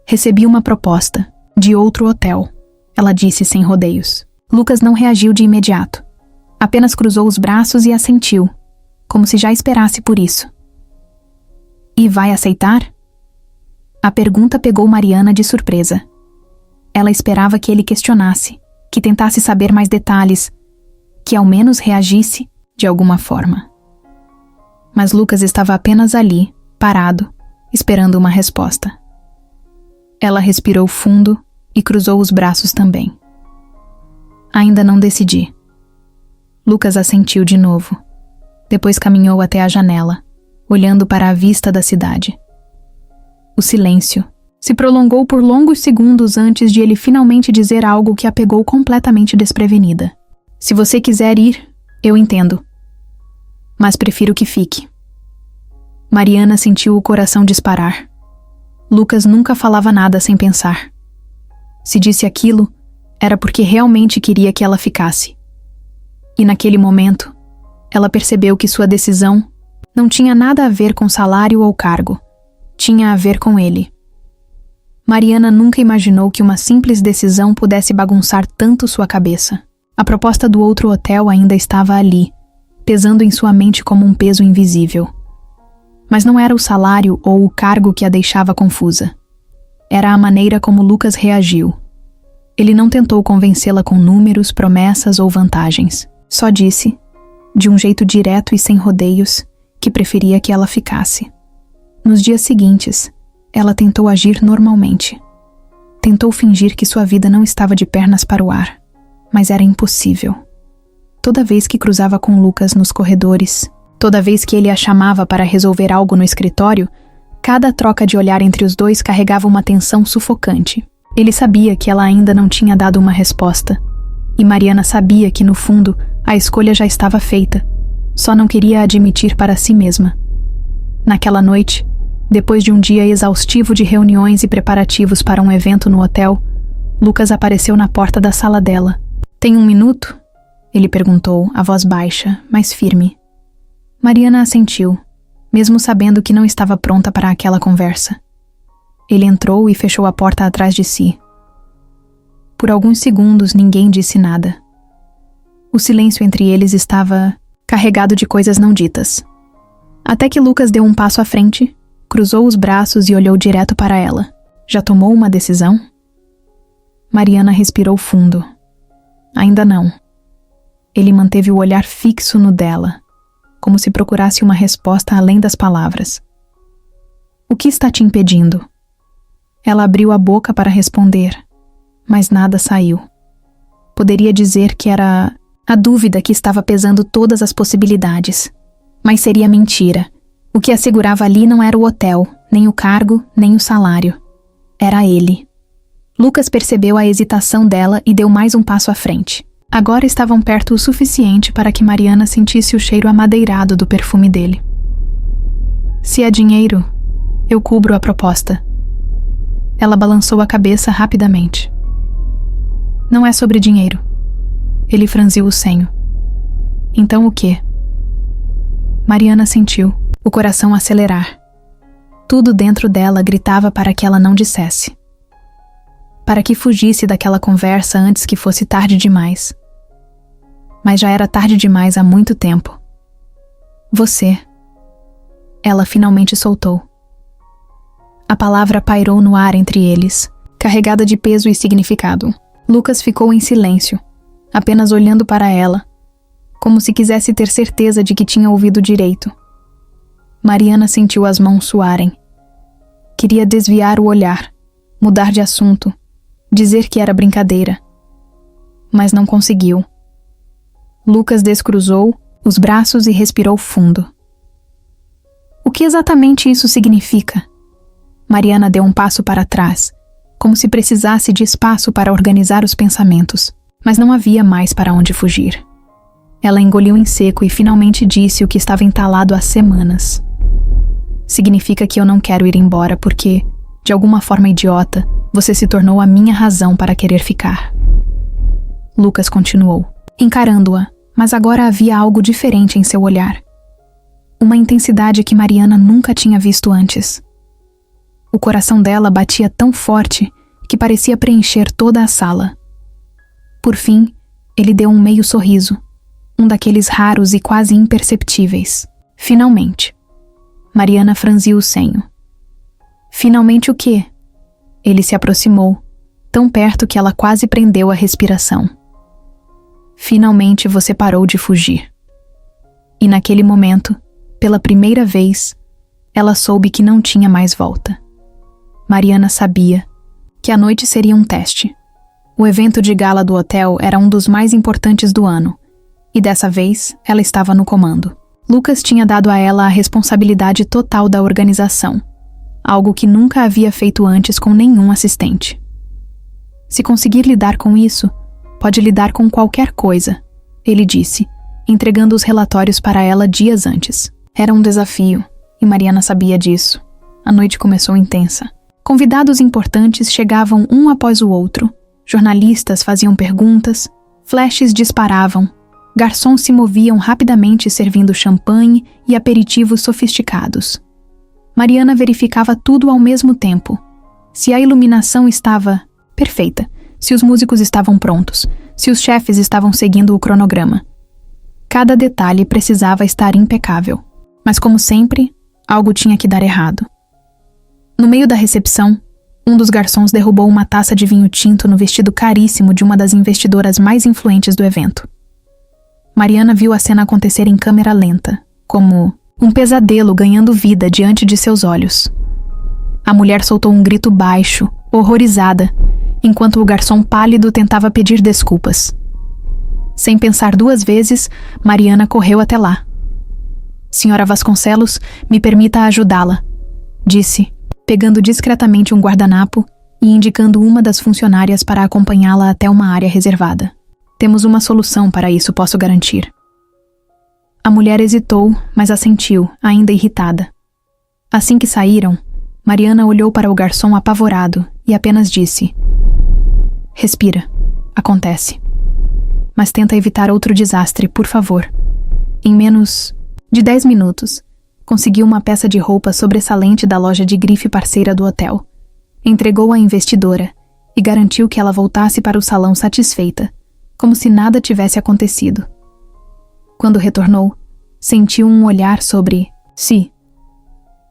Recebi uma proposta, de outro hotel, ela disse sem rodeios. Lucas não reagiu de imediato. Apenas cruzou os braços e assentiu, como se já esperasse por isso. E vai aceitar? A pergunta pegou Mariana de surpresa. Ela esperava que ele questionasse, que tentasse saber mais detalhes, que ao menos reagisse de alguma forma. Mas Lucas estava apenas ali, parado, esperando uma resposta. Ela respirou fundo e cruzou os braços também. Ainda não decidi. Lucas assentiu de novo. Depois caminhou até a janela, olhando para a vista da cidade. O silêncio se prolongou por longos segundos antes de ele finalmente dizer algo que a pegou completamente desprevenida. Se você quiser ir, eu entendo. Mas prefiro que fique. Mariana sentiu o coração disparar. Lucas nunca falava nada sem pensar. Se disse aquilo, era porque realmente queria que ela ficasse. E naquele momento, ela percebeu que sua decisão não tinha nada a ver com salário ou cargo. Tinha a ver com ele. Mariana nunca imaginou que uma simples decisão pudesse bagunçar tanto sua cabeça. A proposta do outro hotel ainda estava ali, pesando em sua mente como um peso invisível. Mas não era o salário ou o cargo que a deixava confusa. Era a maneira como Lucas reagiu. Ele não tentou convencê-la com números, promessas ou vantagens. Só disse, de um jeito direto e sem rodeios, que preferia que ela ficasse. Nos dias seguintes, ela tentou agir normalmente. Tentou fingir que sua vida não estava de pernas para o ar, mas era impossível. Toda vez que cruzava com Lucas nos corredores, toda vez que ele a chamava para resolver algo no escritório, cada troca de olhar entre os dois carregava uma tensão sufocante. Ele sabia que ela ainda não tinha dado uma resposta, e Mariana sabia que, no fundo, a escolha já estava feita, só não queria admitir para si mesma. Naquela noite, depois de um dia exaustivo de reuniões e preparativos para um evento no hotel, Lucas apareceu na porta da sala dela. "Tem um minuto?" ele perguntou, a voz baixa, mas firme. Mariana assentiu, mesmo sabendo que não estava pronta para aquela conversa. Ele entrou e fechou a porta atrás de si. Por alguns segundos ninguém disse nada. O silêncio entre eles estava carregado de coisas não ditas. Até que Lucas deu um passo à frente, cruzou os braços e olhou direto para ela. Já tomou uma decisão? Mariana respirou fundo. Ainda não. Ele manteve o olhar fixo no dela, como se procurasse uma resposta além das palavras. O que está te impedindo? Ela abriu a boca para responder, mas nada saiu. Poderia dizer que era a dúvida que estava pesando todas as possibilidades, mas seria mentira. O que a segurava ali não era o hotel, nem o cargo, nem o salário. Era ele. Lucas percebeu a hesitação dela e deu mais um passo à frente. Agora estavam perto o suficiente para que Mariana sentisse o cheiro amadeirado do perfume dele. "Se é dinheiro, eu cubro a proposta." Ela balançou a cabeça rapidamente. "Não é sobre dinheiro." Ele franziu o senho. "Então o quê?" Mariana sentiu o coração acelerar. Tudo dentro dela gritava para que ela não dissesse. Para que fugisse daquela conversa antes que fosse tarde demais. Mas já era tarde demais há muito tempo. "Você." Ela finalmente soltou. A palavra pairou no ar entre eles, carregada de peso e significado. Lucas ficou em silêncio, apenas olhando para ela, como se quisesse ter certeza de que tinha ouvido direito. Mariana sentiu as mãos suarem. Queria desviar o olhar, mudar de assunto, dizer que era brincadeira. Mas não conseguiu. Lucas descruzou os braços e respirou fundo. "O que exatamente isso significa?" Mariana deu um passo para trás, como se precisasse de espaço para organizar os pensamentos, mas não havia mais para onde fugir. Ela engoliu em seco e finalmente disse o que estava entalado há semanas. "Significa que eu não quero ir embora porque, de alguma forma idiota, você se tornou a minha razão para querer ficar." Lucas continuou, encarando-a, mas agora havia algo diferente em seu olhar. Uma intensidade que Mariana nunca tinha visto antes. O coração dela batia tão forte que parecia preencher toda a sala. Por fim, ele deu um meio sorriso, um daqueles raros e quase imperceptíveis. Finalmente. Mariana franziu o senho. Finalmente o quê? Ele se aproximou, tão perto que ela quase prendeu a respiração. Finalmente você parou de fugir. E naquele momento, pela primeira vez, ela soube que não tinha mais volta. Mariana sabia que a noite seria um teste. O evento de gala do hotel era um dos mais importantes do ano, e dessa vez ela estava no comando. Lucas tinha dado a ela a responsabilidade total da organização, algo que nunca havia feito antes com nenhum assistente. Se conseguir lidar com isso, pode lidar com qualquer coisa, ele disse, entregando os relatórios para ela dias antes. Era um desafio, e Mariana sabia disso. A noite começou intensa. Convidados importantes chegavam um após o outro, jornalistas faziam perguntas, flashes disparavam, garçons se moviam rapidamente servindo champanhe e aperitivos sofisticados. Mariana verificava tudo ao mesmo tempo. Se a iluminação estava perfeita, se os músicos estavam prontos, se os chefes estavam seguindo o cronograma. Cada detalhe precisava estar impecável. Mas como sempre, algo tinha que dar errado. No meio da recepção, um dos garçons derrubou uma taça de vinho tinto no vestido caríssimo de uma das investidoras mais influentes do evento. Mariana viu a cena acontecer em câmera lenta, como um pesadelo ganhando vida diante de seus olhos. A mulher soltou um grito baixo, horrorizada, enquanto o garçom pálido tentava pedir desculpas. Sem pensar duas vezes, Mariana correu até lá. Senhora Vasconcelos, me permita ajudá-la, disse, pegando discretamente um guardanapo e indicando uma das funcionárias para acompanhá-la até uma área reservada. Temos uma solução para isso, posso garantir. A mulher hesitou, mas assentiu, ainda irritada. Assim que saíram, Mariana olhou para o garçom apavorado e apenas disse: respira, acontece. Mas tenta evitar outro desastre, por favor. Em menos de 10 minutos, conseguiu uma peça de roupa sobressalente da loja de grife parceira do hotel. Entregou à investidora e garantiu que ela voltasse para o salão satisfeita, como se nada tivesse acontecido. Quando retornou, sentiu um olhar sobre si.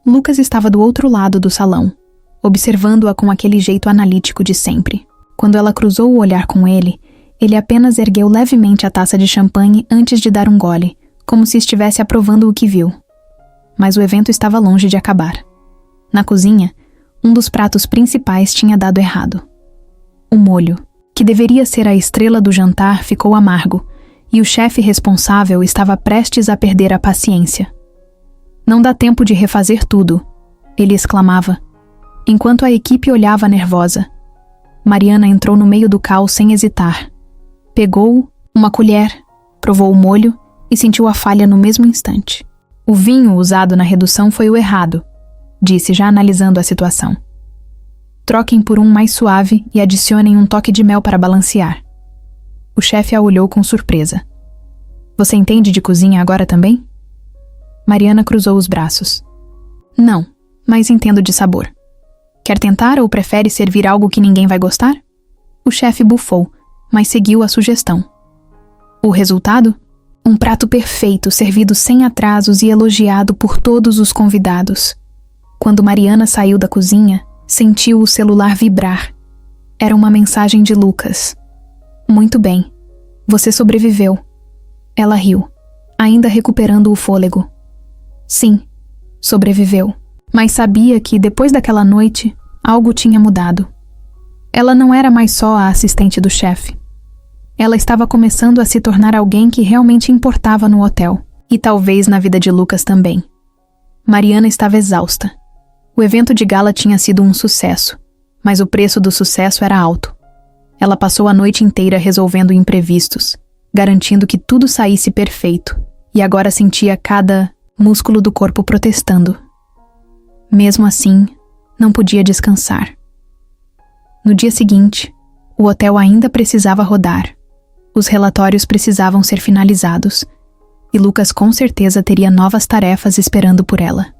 Lucas estava do outro lado do salão, observando-a com aquele jeito analítico de sempre. Quando ela cruzou o olhar com ele, ele apenas ergueu levemente a taça de champanhe antes de dar um gole, como se estivesse aprovando o que viu. Mas o evento estava longe de acabar. Na cozinha, um dos pratos principais tinha dado errado. O molho, que deveria ser a estrela do jantar, ficou amargo, e o chefe responsável estava prestes a perder a paciência. Não dá tempo de refazer tudo, ele exclamava, enquanto a equipe olhava nervosa. Mariana entrou no meio do caos sem hesitar. Pegou uma colher, provou o molho e sentiu a falha no mesmo instante. O vinho usado na redução foi o errado, disse já analisando a situação. Troquem por um mais suave e adicionem um toque de mel para balancear. O chefe a olhou com surpresa. Você entende de cozinha agora também? Mariana cruzou os braços. Não, mas entendo de sabor. Quer tentar ou prefere servir algo que ninguém vai gostar? O chefe bufou, mas seguiu a sugestão. O resultado? Um prato perfeito, servido sem atrasos e elogiado por todos os convidados. Quando Mariana saiu da cozinha, sentiu o celular vibrar. Era uma mensagem de Lucas. Muito bem. Você sobreviveu. Ela riu, ainda recuperando o fôlego. Sim, sobreviveu. Mas sabia que, depois daquela noite, algo tinha mudado. Ela não era mais só a assistente do chefe. Ela estava começando a se tornar alguém que realmente importava no hotel, e talvez na vida de Lucas também. Mariana estava exausta. O evento de gala tinha sido um sucesso, mas o preço do sucesso era alto. Ela passou a noite inteira resolvendo imprevistos, garantindo que tudo saísse perfeito, e agora sentia cada músculo do corpo protestando. Mesmo assim, não podia descansar. No dia seguinte, o hotel ainda precisava rodar. Os relatórios precisavam ser finalizados, e Lucas com certeza teria novas tarefas esperando por ela.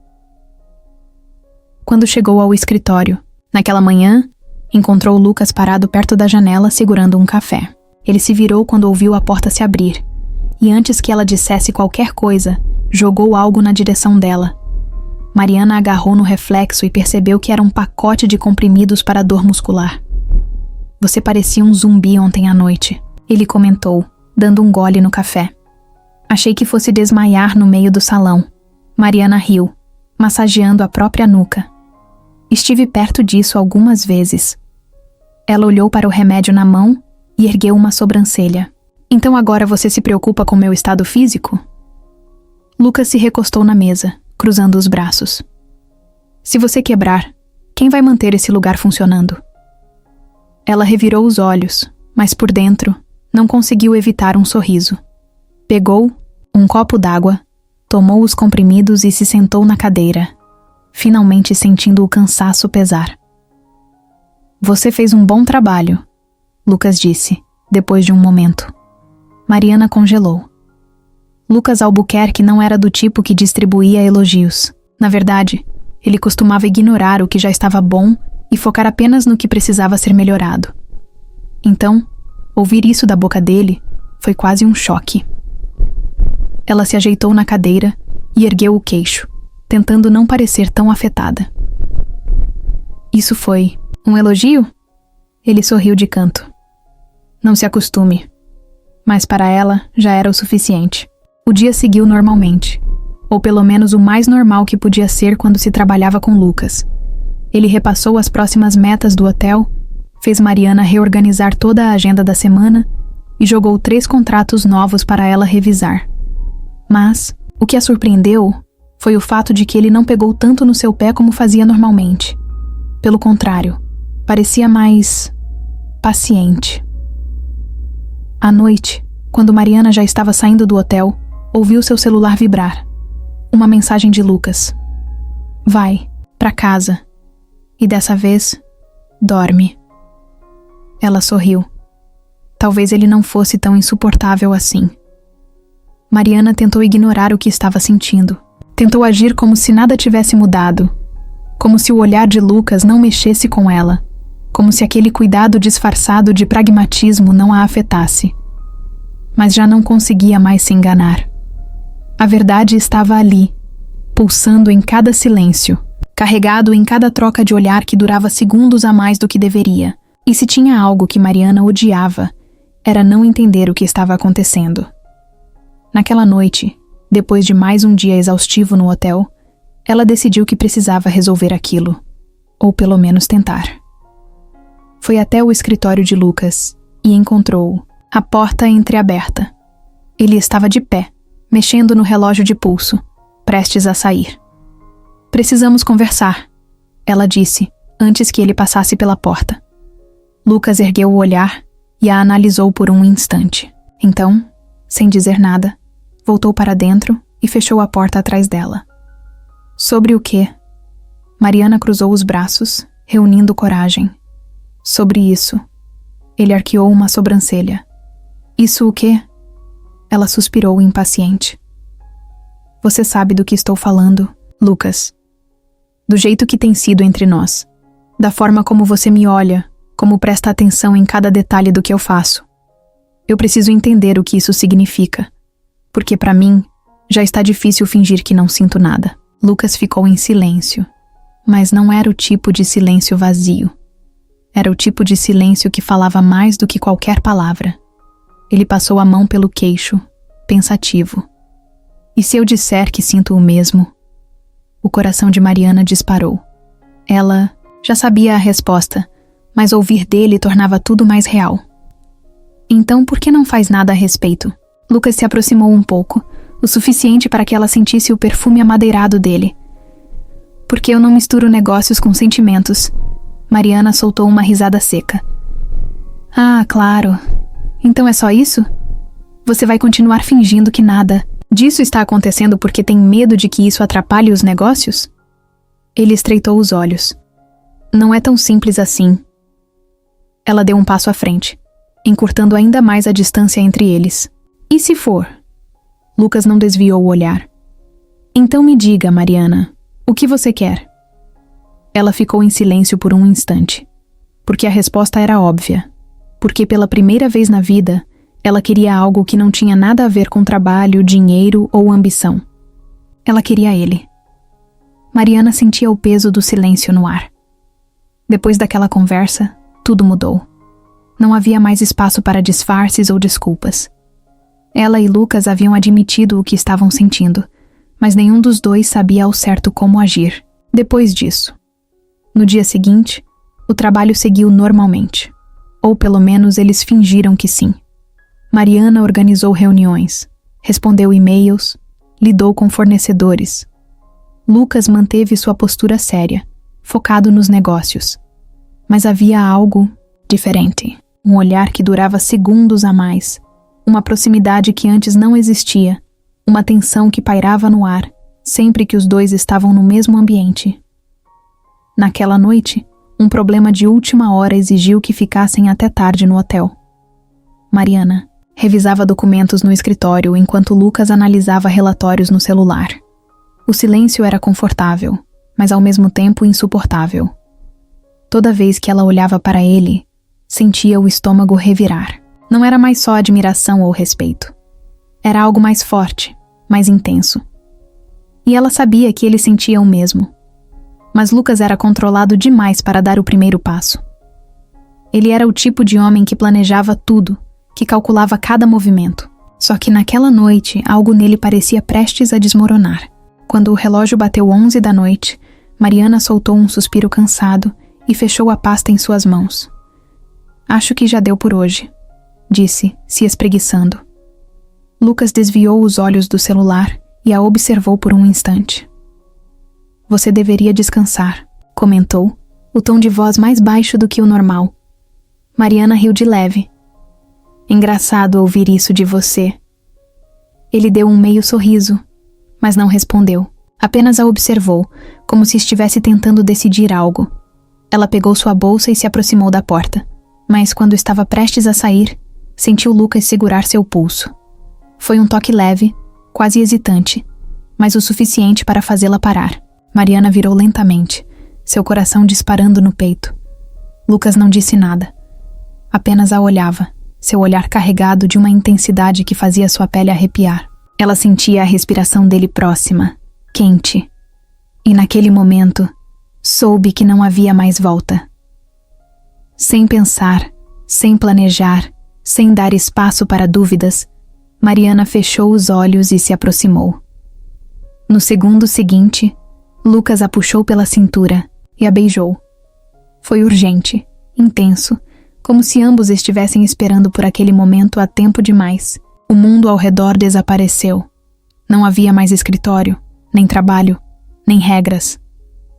Quando chegou ao escritório, naquela manhã, encontrou Lucas parado perto da janela segurando um café. Ele se virou quando ouviu a porta se abrir, e antes que ela dissesse qualquer coisa, jogou algo na direção dela. Mariana agarrou no reflexo e percebeu que era um pacote de comprimidos para dor muscular. Você parecia um zumbi ontem à noite, ele comentou, dando um gole no café. Achei que fosse desmaiar no meio do salão. Mariana riu, massageando a própria nuca. Estive perto disso algumas vezes. Ela olhou para o remédio na mão e ergueu uma sobrancelha. Então agora você se preocupa com meu estado físico? Lucas se recostou na mesa, cruzando os braços. Se você quebrar, quem vai manter esse lugar funcionando? Ela revirou os olhos, mas por dentro não conseguiu evitar um sorriso. Pegou um copo d'água, tomou os comprimidos e se sentou na cadeira, finalmente sentindo o cansaço pesar. Você fez um bom trabalho, Lucas disse, depois de um momento. Mariana congelou. Lucas Albuquerque não era do tipo que distribuía elogios. Na verdade, ele costumava ignorar o que já estava bom e focar apenas no que precisava ser melhorado. Então, ouvir isso da boca dele foi quase um choque. Ela se ajeitou na cadeira e ergueu o queixo, tentando não parecer tão afetada. Isso foi um elogio? Ele sorriu de canto. Não se acostume. Mas para ela já era o suficiente. O dia seguiu normalmente, ou pelo menos o mais normal que podia ser quando se trabalhava com Lucas. Ele repassou as próximas metas do hotel, fez Mariana reorganizar toda a agenda da semana e jogou 3 contratos novos para ela revisar. Mas o que a surpreendeu foi o fato de que ele não pegou tanto no seu pé como fazia normalmente. Pelo contrário, parecia mais paciente. À noite, quando Mariana já estava saindo do hotel, ouviu seu celular vibrar. Uma mensagem de Lucas. Vai, pra casa. E dessa vez, dorme. Ela sorriu. Talvez ele não fosse tão insuportável assim. Mariana tentou ignorar o que estava sentindo. Tentou agir como se nada tivesse mudado. Como se o olhar de Lucas não mexesse com ela. Como se aquele cuidado disfarçado de pragmatismo não a afetasse. Mas já não conseguia mais se enganar. A verdade estava ali, pulsando em cada silêncio, carregado em cada troca de olhar que durava segundos a mais do que deveria. E se tinha algo que Mariana odiava, era não entender o que estava acontecendo. Naquela noite, depois de mais um dia exaustivo no hotel, ela decidiu que precisava resolver aquilo, ou pelo menos tentar. Foi até o escritório de Lucas e encontrou-o, a porta entreaberta. Ele estava de pé, mexendo no relógio de pulso, prestes a sair. Precisamos conversar, ela disse, antes que ele passasse pela porta. Lucas ergueu o olhar e a analisou por um instante. Então, sem dizer nada, voltou para dentro e fechou a porta atrás dela. Sobre o quê? Mariana cruzou os braços, reunindo coragem. Sobre isso. Ele arqueou uma sobrancelha. Isso o quê? Ela suspirou impaciente. Você sabe do que estou falando, Lucas. Do jeito que tem sido entre nós. Da forma como você me olha, como presta atenção em cada detalhe do que eu faço. Eu preciso entender o que isso significa. Porque para mim, já está difícil fingir que não sinto nada. Lucas ficou em silêncio. Mas não era o tipo de silêncio vazio. Era o tipo de silêncio que falava mais do que qualquer palavra. Ele passou a mão pelo queixo, pensativo. E se eu disser que sinto o mesmo? O coração de Mariana disparou. Ela já sabia a resposta, mas ouvir dele tornava tudo mais real. Então por que não faz nada a respeito? Lucas se aproximou um pouco, o suficiente para que ela sentisse o perfume amadeirado dele. Porque eu não misturo negócios com sentimentos. Mariana soltou uma risada seca. Ah, claro. Então é só isso? Você vai continuar fingindo que nada disso está acontecendo porque tem medo de que isso atrapalhe os negócios? Ele estreitou os olhos. Não é tão simples assim. Ela deu um passo à frente, encurtando ainda mais a distância entre eles. E se for? Lucas não desviou o olhar. Então me diga, Mariana, o que você quer? Ela ficou em silêncio por um instante, porque a resposta era óbvia. Porque pela primeira vez na vida, ela queria algo que não tinha nada a ver com trabalho, dinheiro ou ambição. Ela queria ele. Mariana sentia o peso do silêncio no ar. Depois daquela conversa, tudo mudou. Não havia mais espaço para disfarces ou desculpas. Ela e Lucas haviam admitido o que estavam sentindo, mas nenhum dos dois sabia ao certo como agir. Depois disso, no dia seguinte, o trabalho seguiu normalmente. Ou pelo menos eles fingiram que sim. Mariana organizou reuniões, respondeu e-mails, lidou com fornecedores. Lucas manteve sua postura séria, focado nos negócios. Mas havia algo diferente. Um olhar que durava segundos a mais. Uma proximidade que antes não existia. Uma tensão que pairava no ar, sempre que os dois estavam no mesmo ambiente. Naquela noite, um problema de última hora exigiu que ficassem até tarde no hotel. Mariana revisava documentos no escritório enquanto Lucas analisava relatórios no celular. O silêncio era confortável, mas ao mesmo tempo insuportável. Toda vez que ela olhava para ele, sentia o estômago revirar. Não era mais só admiração ou respeito. Era algo mais forte, mais intenso. E ela sabia que ele sentia o mesmo. Mas Lucas era controlado demais para dar o primeiro passo. Ele era o tipo de homem que planejava tudo, que calculava cada movimento. Só que naquela noite, algo nele parecia prestes a desmoronar. Quando o relógio bateu 11 da noite, Mariana soltou um suspiro cansado e fechou a pasta em suas mãos. "Acho que já deu por hoje", disse, se espreguiçando. Lucas desviou os olhos do celular e a observou por um instante. "Você deveria descansar", comentou, o tom de voz mais baixo do que o normal. Mariana riu de leve. "Engraçado ouvir isso de você." Ele deu um meio sorriso, mas não respondeu. Apenas a observou, como se estivesse tentando decidir algo. Ela pegou sua bolsa e se aproximou da porta. Mas quando estava prestes a sair, sentiu Lucas segurar seu pulso. Foi um toque leve, quase hesitante, mas o suficiente para fazê-la parar. Mariana virou lentamente, seu coração disparando no peito. Lucas não disse nada. Apenas a olhava, seu olhar carregado de uma intensidade que fazia sua pele arrepiar. Ela sentia a respiração dele próxima, quente. E naquele momento, soube que não havia mais volta. Sem pensar, sem planejar, sem dar espaço para dúvidas, Mariana fechou os olhos e se aproximou. No segundo seguinte, Lucas a puxou pela cintura e a beijou. Foi urgente, intenso, como se ambos estivessem esperando por aquele momento há tempo demais. O mundo ao redor desapareceu. Não havia mais escritório, nem trabalho, nem regras.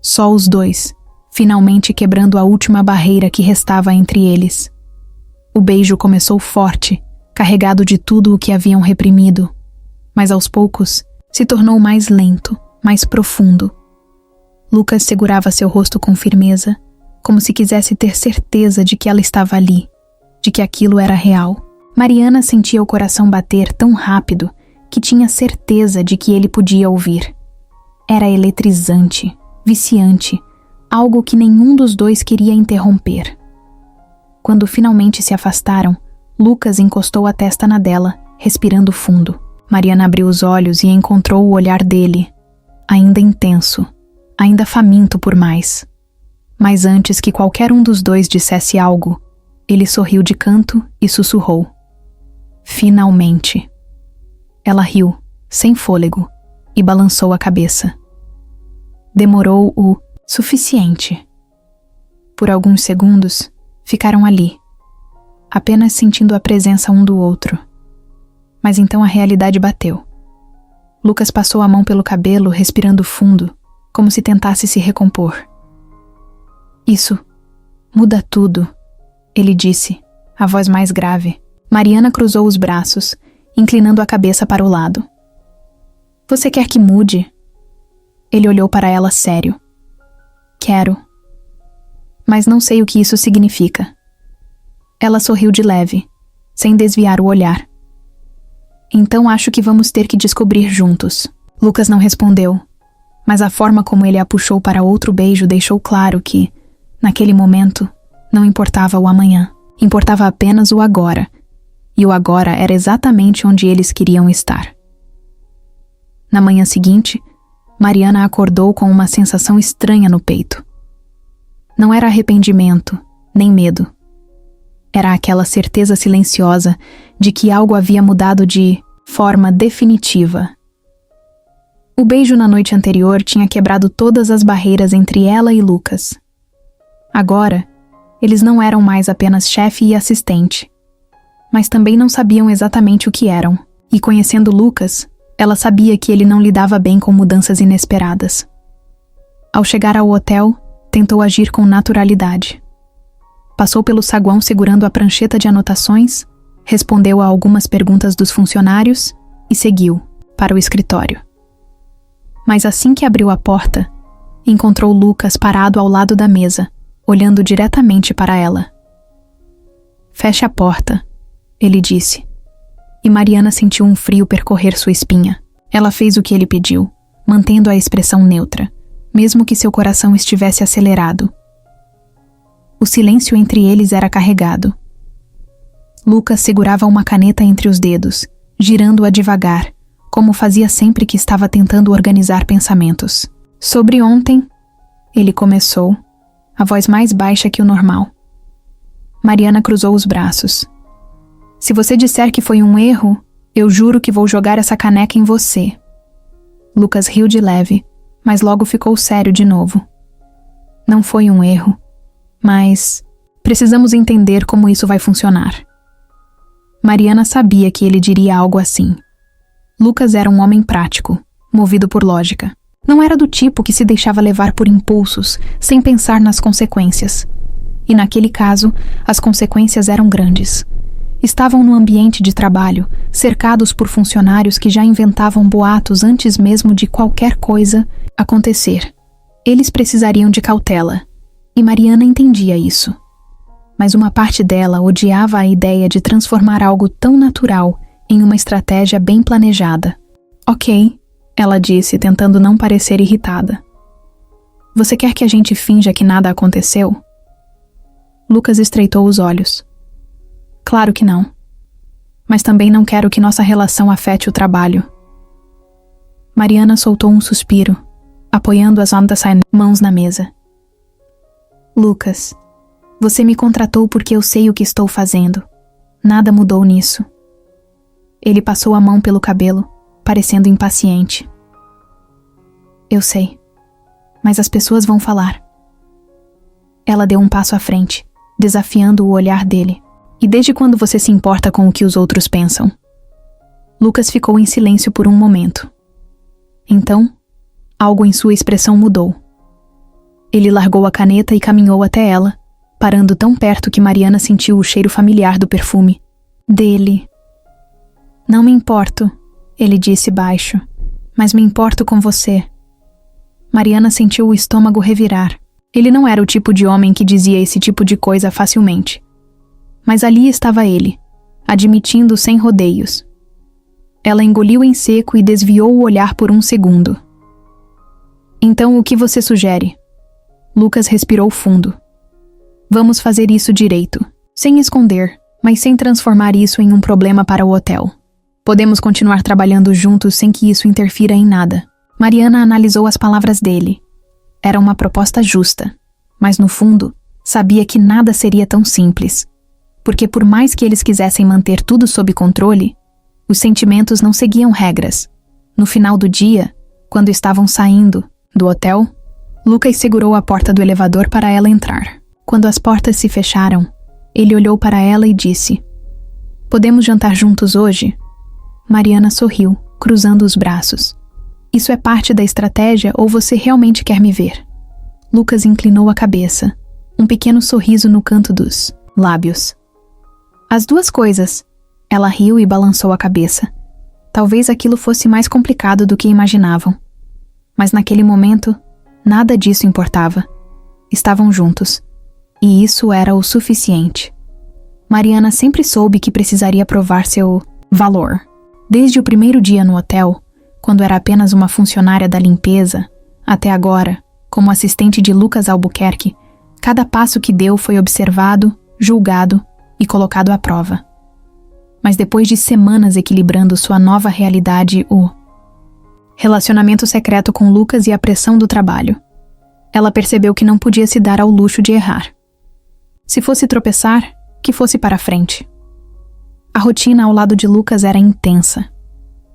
Só os dois, finalmente quebrando a última barreira que restava entre eles. O beijo começou forte, carregado de tudo o que haviam reprimido, mas aos poucos se tornou mais lento, mais profundo. Lucas segurava seu rosto com firmeza, como se quisesse ter certeza de que ela estava ali, de que aquilo era real. Mariana sentia o coração bater tão rápido que tinha certeza de que ele podia ouvir. Era eletrizante, viciante, algo que nenhum dos dois queria interromper. Quando finalmente se afastaram, Lucas encostou a testa na dela, respirando fundo. Mariana abriu os olhos e encontrou o olhar dele, ainda intenso, ainda faminto por mais. Mas antes que qualquer um dos dois dissesse algo, ele sorriu de canto e sussurrou: "Finalmente." Ela riu, sem fôlego, e balançou a cabeça. Demorou o suficiente. Por alguns segundos, ficaram ali, apenas sentindo a presença um do outro. Mas então a realidade bateu. Lucas passou a mão pelo cabelo, respirando fundo, como se tentasse se recompor. "Isso muda tudo", ele disse, a voz mais grave. Mariana cruzou os braços, inclinando a cabeça para o lado. "Você quer que mude?" Ele olhou para ela sério. "Quero. Mas não sei o que isso significa." Ela sorriu de leve, sem desviar o olhar. "Então acho que vamos ter que descobrir juntos." Lucas não respondeu, mas a forma como ele a puxou para outro beijo deixou claro que, naquele momento, não importava o amanhã. Importava apenas o agora. E o agora era exatamente onde eles queriam estar. Na manhã seguinte, Mariana acordou com uma sensação estranha no peito. Não era arrependimento, nem medo. Era aquela certeza silenciosa de que algo havia mudado de forma definitiva. O beijo na noite anterior tinha quebrado todas as barreiras entre ela e Lucas. Agora, eles não eram mais apenas chefe e assistente, mas também não sabiam exatamente o que eram. E conhecendo Lucas, ela sabia que ele não lidava bem com mudanças inesperadas. Ao chegar ao hotel, tentou agir com naturalidade. Passou pelo saguão segurando a prancheta de anotações, respondeu a algumas perguntas dos funcionários e seguiu para o escritório. Mas assim que abriu a porta, encontrou Lucas parado ao lado da mesa, olhando diretamente para ela. "Feche a porta", ele disse. E Mariana sentiu um frio percorrer sua espinha. Ela fez o que ele pediu, mantendo a expressão neutra, mesmo que seu coração estivesse acelerado. O silêncio entre eles era carregado. Lucas segurava uma caneta entre os dedos, girando-a devagar, como fazia sempre que estava tentando organizar pensamentos. "Sobre ontem", ele começou, a voz mais baixa que o normal. Mariana cruzou os braços. "Se você disser que foi um erro, eu juro que vou jogar essa caneca em você." Lucas riu de leve, mas logo ficou sério de novo. "Não foi um erro, mas precisamos entender como isso vai funcionar." Mariana sabia que ele diria algo assim. Lucas era um homem prático, movido por lógica. Não era do tipo que se deixava levar por impulsos, sem pensar nas consequências. E naquele caso, as consequências eram grandes. Estavam no ambiente de trabalho, cercados por funcionários que já inventavam boatos antes mesmo de qualquer coisa acontecer. Eles precisariam de cautela, e Mariana entendia isso. Mas uma parte dela odiava a ideia de transformar algo tão natural em uma estratégia bem planejada. "Ok", ela disse, tentando não parecer irritada. "Você quer que a gente finja que nada aconteceu?" Lucas estreitou os olhos. "Claro que não. Mas também não quero que nossa relação afete o trabalho." Mariana soltou um suspiro, apoiando as mãos na mesa. "Lucas, você me contratou porque eu sei o que estou fazendo. Nada mudou nisso." Ele passou a mão pelo cabelo, parecendo impaciente. "Eu sei, mas as pessoas vão falar." Ela deu um passo à frente, desafiando o olhar dele. "E desde quando você se importa com o que os outros pensam?" Lucas ficou em silêncio por um momento. Então, algo em sua expressão mudou. Ele largou a caneta e caminhou até ela, parando tão perto que Mariana sentiu o cheiro familiar do perfume dele. "Não me importo", ele disse baixo, "mas me importo com você." Mariana sentiu o estômago revirar. Ele não era o tipo de homem que dizia esse tipo de coisa facilmente. Mas ali estava ele, admitindo sem rodeios. Ela engoliu em seco e desviou o olhar por um segundo. "Então o que você sugere?" Lucas respirou fundo. "Vamos fazer isso direito, sem esconder, mas sem transformar isso em um problema para o hotel. Podemos continuar trabalhando juntos sem que isso interfira em nada." Mariana analisou as palavras dele. Era uma proposta justa, mas no fundo, sabia que nada seria tão simples. Porque por mais que eles quisessem manter tudo sob controle, os sentimentos não seguiam regras. No final do dia, quando estavam saindo do hotel, Lucas segurou a porta do elevador para ela entrar. Quando as portas se fecharam, ele olhou para ela e disse: "Podemos jantar juntos hoje?" Mariana sorriu, cruzando os braços. "Isso é parte da estratégia ou você realmente quer me ver?" Lucas inclinou a cabeça, um pequeno sorriso no canto dos lábios. "As duas coisas." Ela riu e balançou a cabeça. Talvez aquilo fosse mais complicado do que imaginavam. Mas naquele momento, nada disso importava. Estavam juntos. E isso era o suficiente. Mariana sempre soube que precisaria provar seu valor. Desde o primeiro dia no hotel, quando era apenas uma funcionária da limpeza, até agora, como assistente de Lucas Albuquerque, cada passo que deu foi observado, julgado e colocado à prova. Mas depois de semanas equilibrando sua nova realidade, relacionamento secreto com Lucas e a pressão do trabalho. Ela percebeu que não podia se dar ao luxo de errar. Se fosse tropeçar, que fosse para frente. A rotina ao lado de Lucas era intensa.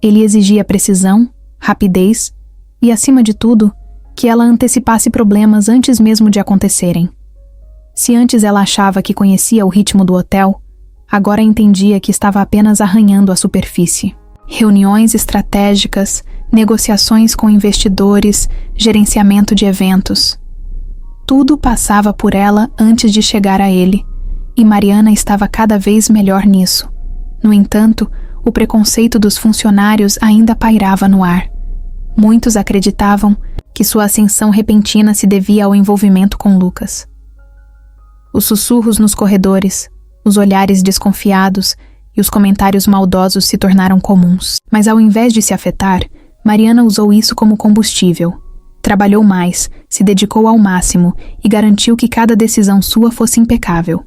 Ele exigia precisão, rapidez e, acima de tudo, que ela antecipasse problemas antes mesmo de acontecerem. Se antes ela achava que conhecia o ritmo do hotel, agora entendia que estava apenas arranhando a superfície. Reuniões estratégicas, negociações com investidores, gerenciamento de eventos. Tudo passava por ela antes de chegar a ele, e Mariana estava cada vez melhor nisso. No entanto, o preconceito dos funcionários ainda pairava no ar. Muitos acreditavam que sua ascensão repentina se devia ao envolvimento com Lucas. Os sussurros nos corredores, os olhares desconfiados e os comentários maldosos se tornaram comuns. Mas ao invés de se afetar, Mariana usou isso como combustível. Trabalhou mais, se dedicou ao máximo e garantiu que cada decisão sua fosse impecável.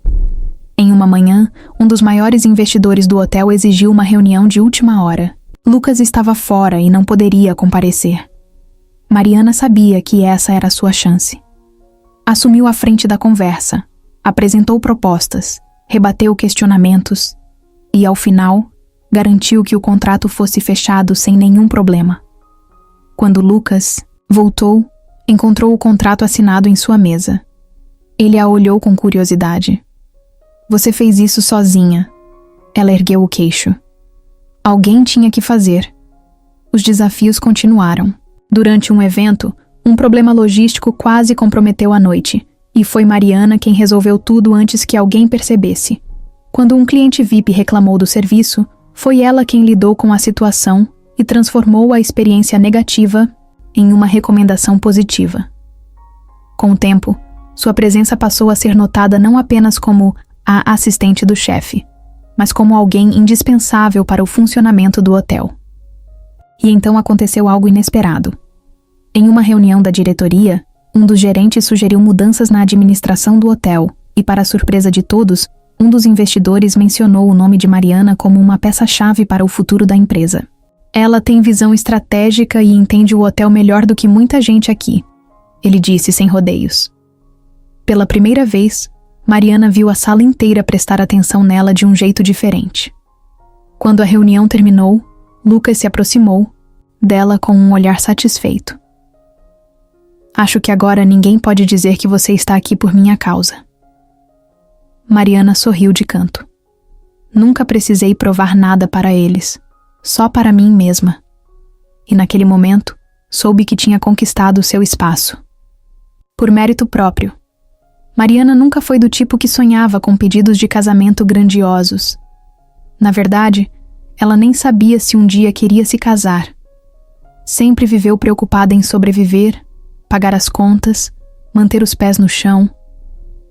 Em uma manhã, um dos maiores investidores do hotel exigiu uma reunião de última hora. Lucas estava fora e não poderia comparecer. Mariana sabia que essa era a sua chance. Assumiu a frente da conversa, apresentou propostas, rebateu questionamentos e, ao final, garantiu que o contrato fosse fechado sem nenhum problema. Quando Lucas voltou, encontrou o contrato assinado em sua mesa. Ele a olhou com curiosidade. Você fez isso sozinha. Ela ergueu o queixo. Alguém tinha que fazer. Os desafios continuaram. Durante um evento, um problema logístico quase comprometeu a noite, e foi Mariana quem resolveu tudo antes que alguém percebesse. Quando um cliente VIP reclamou do serviço, foi ela quem lidou com a situação e transformou a experiência negativa em uma recomendação positiva. Com o tempo, sua presença passou a ser notada não apenas como a assistente do chefe, mas como alguém indispensável para o funcionamento do hotel. E então aconteceu algo inesperado. Em uma reunião da diretoria, um dos gerentes sugeriu mudanças na administração do hotel e, para a surpresa de todos, um dos investidores mencionou o nome de Mariana como uma peça-chave para o futuro da empresa. Ela tem visão estratégica e entende o hotel melhor do que muita gente aqui, ele disse sem rodeios. Pela primeira vez, Mariana viu a sala inteira prestar atenção nela de um jeito diferente. Quando a reunião terminou, Lucas se aproximou dela com um olhar satisfeito. Acho que agora ninguém pode dizer que você está aqui por minha causa. Mariana sorriu de canto. Nunca precisei provar nada para eles, só para mim mesma. E naquele momento, soube que tinha conquistado seu espaço. Por mérito próprio. Mariana nunca foi do tipo que sonhava com pedidos de casamento grandiosos. Na verdade, ela nem sabia se um dia queria se casar. Sempre viveu preocupada em sobreviver, pagar as contas, manter os pés no chão.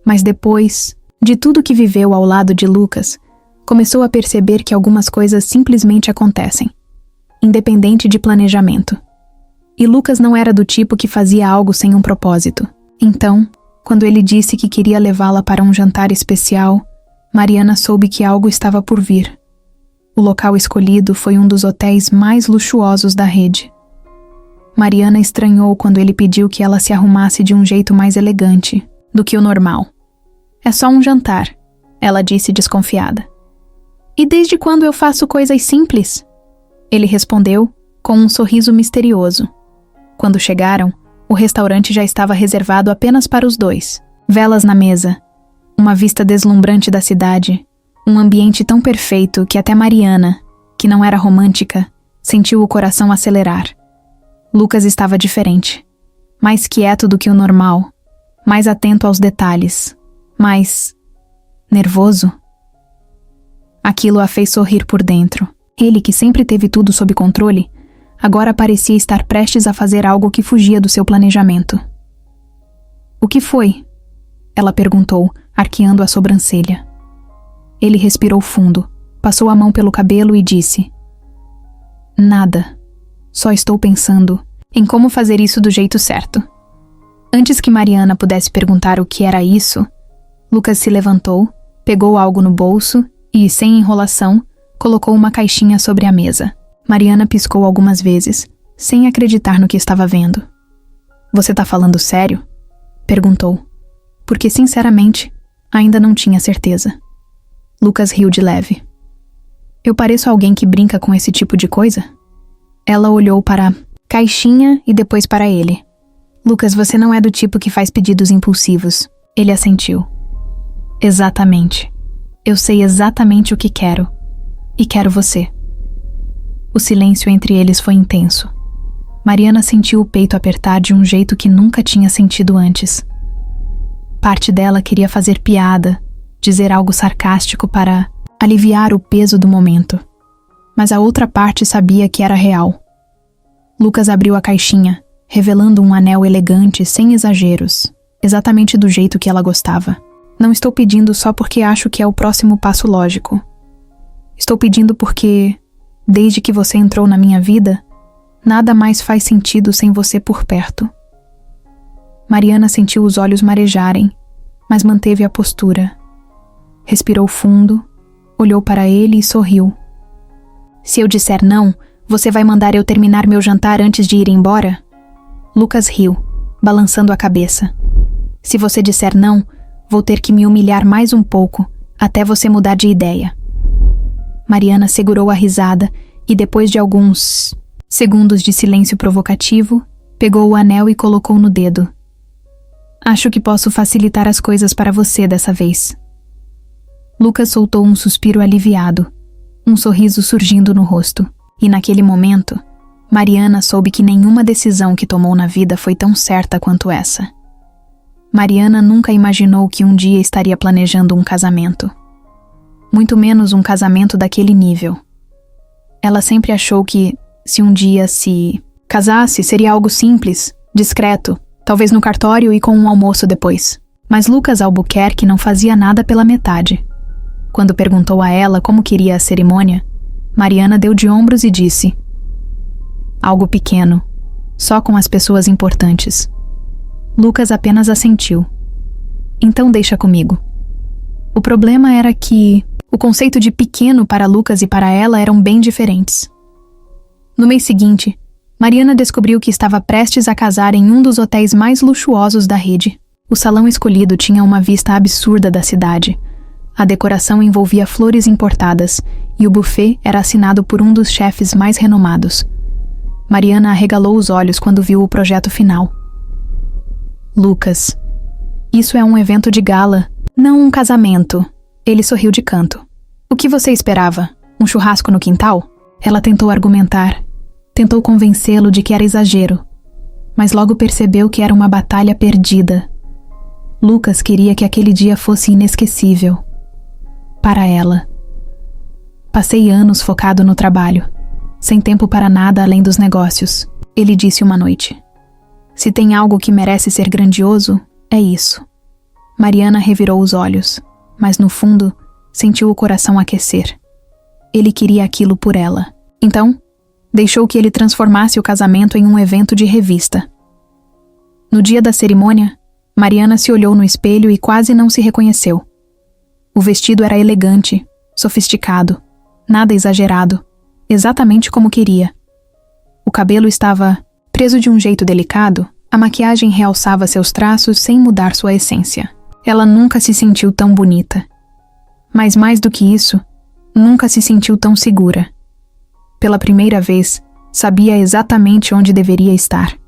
Mas depois de tudo que viveu ao lado de Lucas, começou a perceber que algumas coisas simplesmente acontecem, independente de planejamento. E Lucas não era do tipo que fazia algo sem um propósito. Então, quando ele disse que queria levá-la para um jantar especial, Mariana soube que algo estava por vir. O local escolhido foi um dos hotéis mais luxuosos da rede. Mariana estranhou quando ele pediu que ela se arrumasse de um jeito mais elegante do que o normal. É só um jantar, ela disse desconfiada. E desde quando eu faço coisas simples? Ele respondeu com um sorriso misterioso. Quando chegaram, o restaurante já estava reservado apenas para os dois. Velas na mesa, uma vista deslumbrante da cidade, um ambiente tão perfeito que até Mariana, que não era romântica, sentiu o coração acelerar. Lucas estava diferente, mais quieto do que o normal, mais atento aos detalhes, mais nervoso. Aquilo a fez sorrir por dentro. Ele, que sempre teve tudo sob controle, agora parecia estar prestes a fazer algo que fugia do seu planejamento. O que foi? Ela perguntou, arqueando a sobrancelha. Ele respirou fundo, passou a mão pelo cabelo e disse: Nada. Só estou pensando em como fazer isso do jeito certo. Antes que Mariana pudesse perguntar o que era isso, Lucas se levantou, pegou algo no bolso e, sem enrolação, colocou uma caixinha sobre a mesa. Mariana piscou algumas vezes, sem acreditar no que estava vendo. Você tá falando sério? Perguntou, porque sinceramente ainda não tinha certeza. Lucas riu de leve. Eu pareço alguém que brinca com esse tipo de coisa? Ela olhou para a caixinha e depois para ele. Lucas, você não é do tipo que faz pedidos impulsivos. Ele assentiu. Exatamente. Eu sei exatamente o que quero. E quero você. O silêncio entre eles foi intenso. Mariana sentiu o peito apertar de um jeito que nunca tinha sentido antes. Parte dela queria fazer piada, dizer algo sarcástico para aliviar o peso do momento. Mas a outra parte sabia que era real. Lucas abriu a caixinha, revelando um anel elegante sem exageros, exatamente do jeito que ela gostava. Não estou pedindo só porque acho que é o próximo passo lógico. Estou pedindo porque, desde que você entrou na minha vida, nada mais faz sentido sem você por perto. Mariana sentiu os olhos marejarem, mas manteve a postura. Respirou fundo, olhou para ele e sorriu. Se eu disser não, você vai mandar eu terminar meu jantar antes de ir embora? Lucas riu, balançando a cabeça. Se você disser não, vou ter que me humilhar mais um pouco, até você mudar de ideia. Mariana segurou a risada e, depois de alguns segundos de silêncio provocativo, pegou o anel e colocou no dedo. Acho que posso facilitar as coisas para você dessa vez. Lucas soltou um suspiro aliviado, um sorriso surgindo no rosto, e naquele momento, Mariana soube que nenhuma decisão que tomou na vida foi tão certa quanto essa. Mariana nunca imaginou que um dia estaria planejando um casamento. Muito menos um casamento daquele nível. Ela sempre achou que, se um dia se casasse, seria algo simples, discreto, talvez no cartório e com um almoço depois. Mas Lucas Albuquerque não fazia nada pela metade. Quando perguntou a ela como queria a cerimônia, Mariana deu de ombros e disse: algo pequeno, só com as pessoas importantes. Lucas apenas assentiu. Então deixa comigo. O problema era que o conceito de pequeno para Lucas e para ela eram bem diferentes. No mês seguinte, Mariana descobriu que estava prestes a casar em um dos hotéis mais luxuosos da rede. O salão escolhido tinha uma vista absurda da cidade. A decoração envolvia flores importadas e o buffet era assinado por um dos chefes mais renomados. Mariana arregalou os olhos quando viu o projeto final. Lucas, isso é um evento de gala, não um casamento. Ele sorriu de canto. O que você esperava? Um churrasco no quintal? Ela tentou argumentar. Tentou convencê-lo de que era exagero. Mas logo percebeu que era uma batalha perdida. Lucas queria que aquele dia fosse inesquecível. Para ela. Passei anos focado no trabalho, sem tempo para nada além dos negócios, ele disse uma noite. Se tem algo que merece ser grandioso, é isso. Mariana revirou os olhos, mas no fundo, sentiu o coração aquecer. Ele queria aquilo por ela. Então, deixou que ele transformasse o casamento em um evento de revista. No dia da cerimônia, Mariana se olhou no espelho e quase não se reconheceu. O vestido era elegante, sofisticado, nada exagerado, exatamente como queria. O cabelo estava preso de um jeito delicado, a maquiagem realçava seus traços sem mudar sua essência. Ela nunca se sentiu tão bonita. Mas mais do que isso, nunca se sentiu tão segura. Pela primeira vez, sabia exatamente onde deveria estar.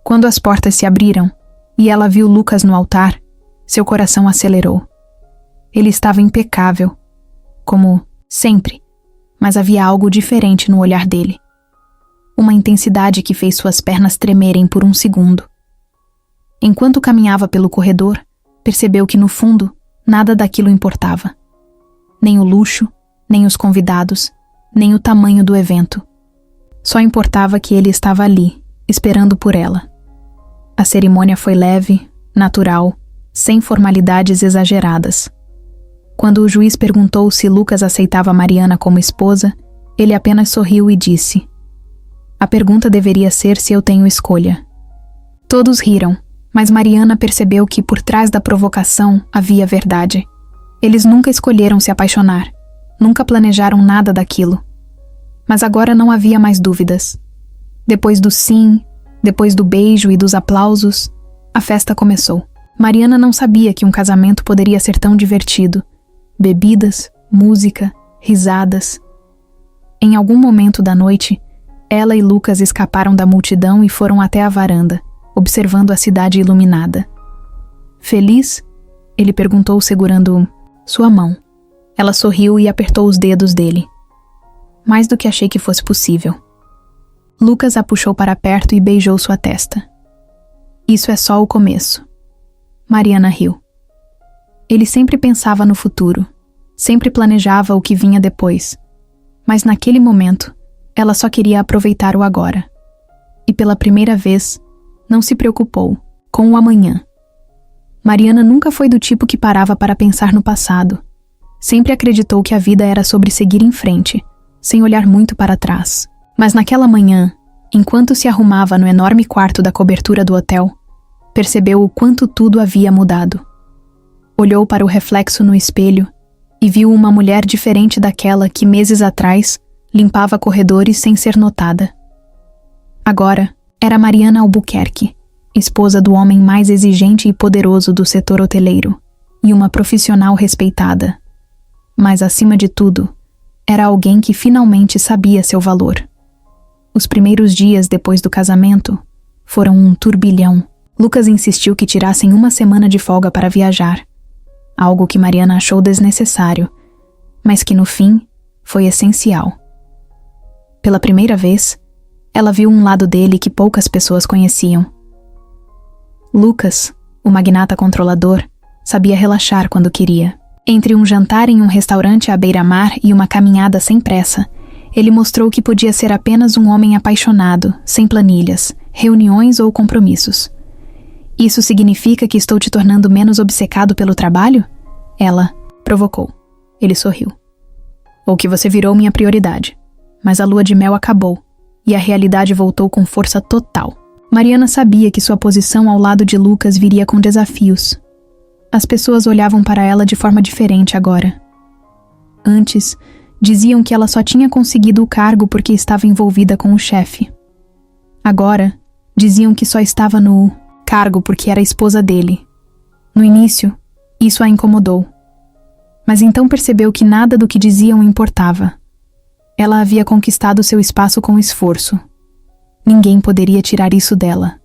Quando as portas se abriram e ela viu Lucas no altar, seu coração acelerou. Ele estava impecável, como sempre, mas havia algo diferente no olhar dele. Uma intensidade que fez suas pernas tremerem por um segundo. Enquanto caminhava pelo corredor, percebeu que no fundo, nada daquilo importava. Nem o luxo, nem os convidados, nem o tamanho do evento. Só importava que ele estava ali, esperando por ela. A cerimônia foi leve, natural, sem formalidades exageradas. Quando o juiz perguntou se Lucas aceitava Mariana como esposa, ele apenas sorriu e disse: a pergunta deveria ser se eu tenho escolha. Todos riram, mas Mariana percebeu que por trás da provocação havia verdade. Eles nunca escolheram se apaixonar, nunca planejaram nada daquilo. Mas agora não havia mais dúvidas. Depois do sim, depois do beijo e dos aplausos, a festa começou. Mariana não sabia que um casamento poderia ser tão divertido. Bebidas, música, risadas. Em algum momento da noite, ela e Lucas escaparam da multidão e foram até a varanda, observando a cidade iluminada. Feliz? Ele perguntou segurando sua mão. Ela sorriu e apertou os dedos dele. Mais do que achei que fosse possível. Lucas a puxou para perto e beijou sua testa. Isso é só o começo. Mariana riu. Ele sempre pensava no futuro, sempre planejava o que vinha depois. Mas naquele momento, ela só queria aproveitar o agora. E pela primeira vez, não se preocupou com o amanhã. Mariana nunca foi do tipo que parava para pensar no passado. Sempre acreditou que a vida era sobre seguir em frente, sem olhar muito para trás. Mas naquela manhã, enquanto se arrumava no enorme quarto da cobertura do hotel, percebeu o quanto tudo havia mudado. Olhou para o reflexo no espelho e viu uma mulher diferente daquela que meses atrás limpava corredores sem ser notada. Agora era Mariana Albuquerque, esposa do homem mais exigente e poderoso do setor hoteleiro, e uma profissional respeitada. Mas, acima de tudo, era alguém que finalmente sabia seu valor. Os primeiros dias depois do casamento foram um turbilhão. Lucas insistiu que tirassem uma semana de folga para viajar, algo que Mariana achou desnecessário, mas que no fim foi essencial. Pela primeira vez, ela viu um lado dele que poucas pessoas conheciam. Lucas, o magnata controlador, sabia relaxar quando queria. Entre um jantar em um restaurante à beira-mar e uma caminhada sem pressa, ele mostrou que podia ser apenas um homem apaixonado, sem planilhas, reuniões ou compromissos. Isso significa que estou te tornando menos obcecado pelo trabalho? Ela provocou. Ele sorriu. Ou que você virou minha prioridade. Mas a lua de mel acabou, e a realidade voltou com força total. Mariana sabia que sua posição ao lado de Lucas viria com desafios. As pessoas olhavam para ela de forma diferente agora. Antes, diziam que ela só tinha conseguido o cargo porque estava envolvida com o chefe. Agora, diziam que só estava no cargo porque era esposa dele. No início, isso a incomodou. Mas então percebeu que nada do que diziam importava. Ela havia conquistado seu espaço com esforço. Ninguém poderia tirar isso dela.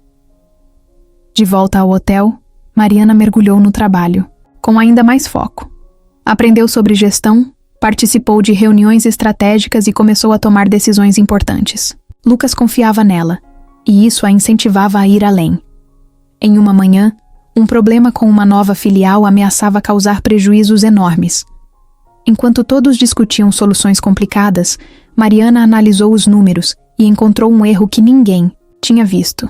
De volta ao hotel, Mariana mergulhou no trabalho, com ainda mais foco. Aprendeu sobre gestão, participou de reuniões estratégicas e começou a tomar decisões importantes. Lucas confiava nela, e isso a incentivava a ir além. Em uma manhã, um problema com uma nova filial ameaçava causar prejuízos enormes. Enquanto todos discutiam soluções complicadas, Mariana analisou os números e encontrou um erro que ninguém tinha visto.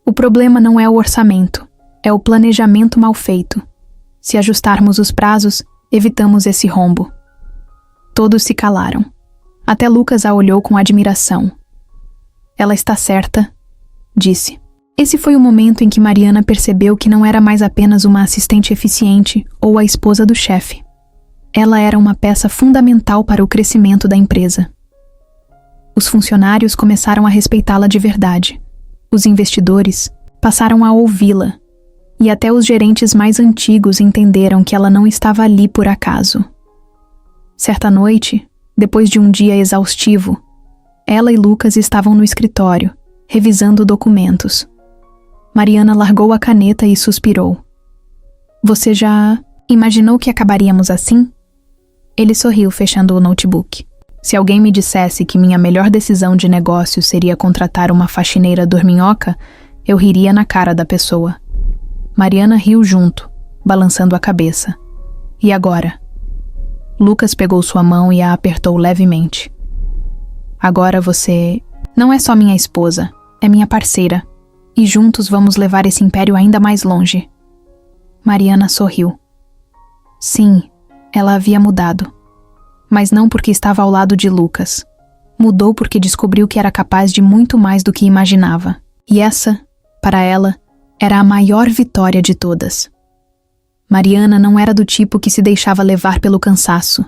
O problema não é o orçamento, é o planejamento mal feito. Se ajustarmos os prazos, evitamos esse rombo. Todos se calaram. Até Lucas a olhou com admiração. Ela está certa, disse. Esse foi o momento em que Mariana percebeu que não era mais apenas uma assistente eficiente ou a esposa do chefe. Ela era uma peça fundamental para o crescimento da empresa. Os funcionários começaram a respeitá-la de verdade. Os investidores passaram a ouvi-la. E até os gerentes mais antigos entenderam que ela não estava ali por acaso. Certa noite, depois de um dia exaustivo, ela e Lucas estavam no escritório, revisando documentos. Mariana largou a caneta e suspirou. Você já imaginou que acabaríamos assim? Ele sorriu, fechando o notebook. Se alguém me dissesse que minha melhor decisão de negócio seria contratar uma faxineira dorminhoca, eu riria na cara da pessoa. Mariana riu junto, balançando a cabeça. E agora? Lucas pegou sua mão e a apertou levemente. Agora você não é só minha esposa, é minha parceira. E juntos vamos levar esse império ainda mais longe. Mariana sorriu. Sim, ela havia mudado. Mas não porque estava ao lado de Lucas. Mudou porque descobriu que era capaz de muito mais do que imaginava. E essa, para ela, era a maior vitória de todas. Mariana não era do tipo que se deixava levar pelo cansaço,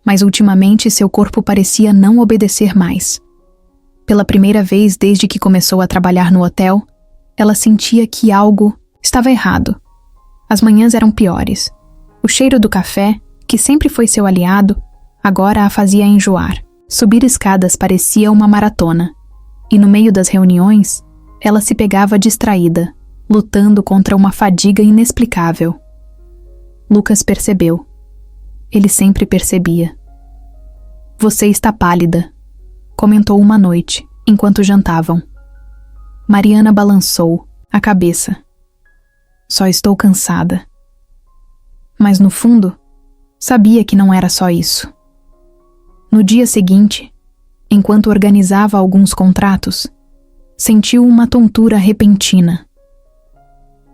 mas ultimamente seu corpo parecia não obedecer mais. Pela primeira vez desde que começou a trabalhar no hotel, ela sentia que algo estava errado. As manhãs eram piores. O cheiro do café, que sempre foi seu aliado, agora a fazia enjoar. Subir escadas parecia uma maratona. E no meio das reuniões, ela se pegava distraída, lutando contra uma fadiga inexplicável. Lucas percebeu. Ele sempre percebia. "Você está pálida", comentou uma noite, enquanto jantavam. Mariana balançou a cabeça. "Só estou cansada." Mas no fundo, sabia que não era só isso. No dia seguinte, enquanto organizava alguns contratos, sentiu uma tontura repentina.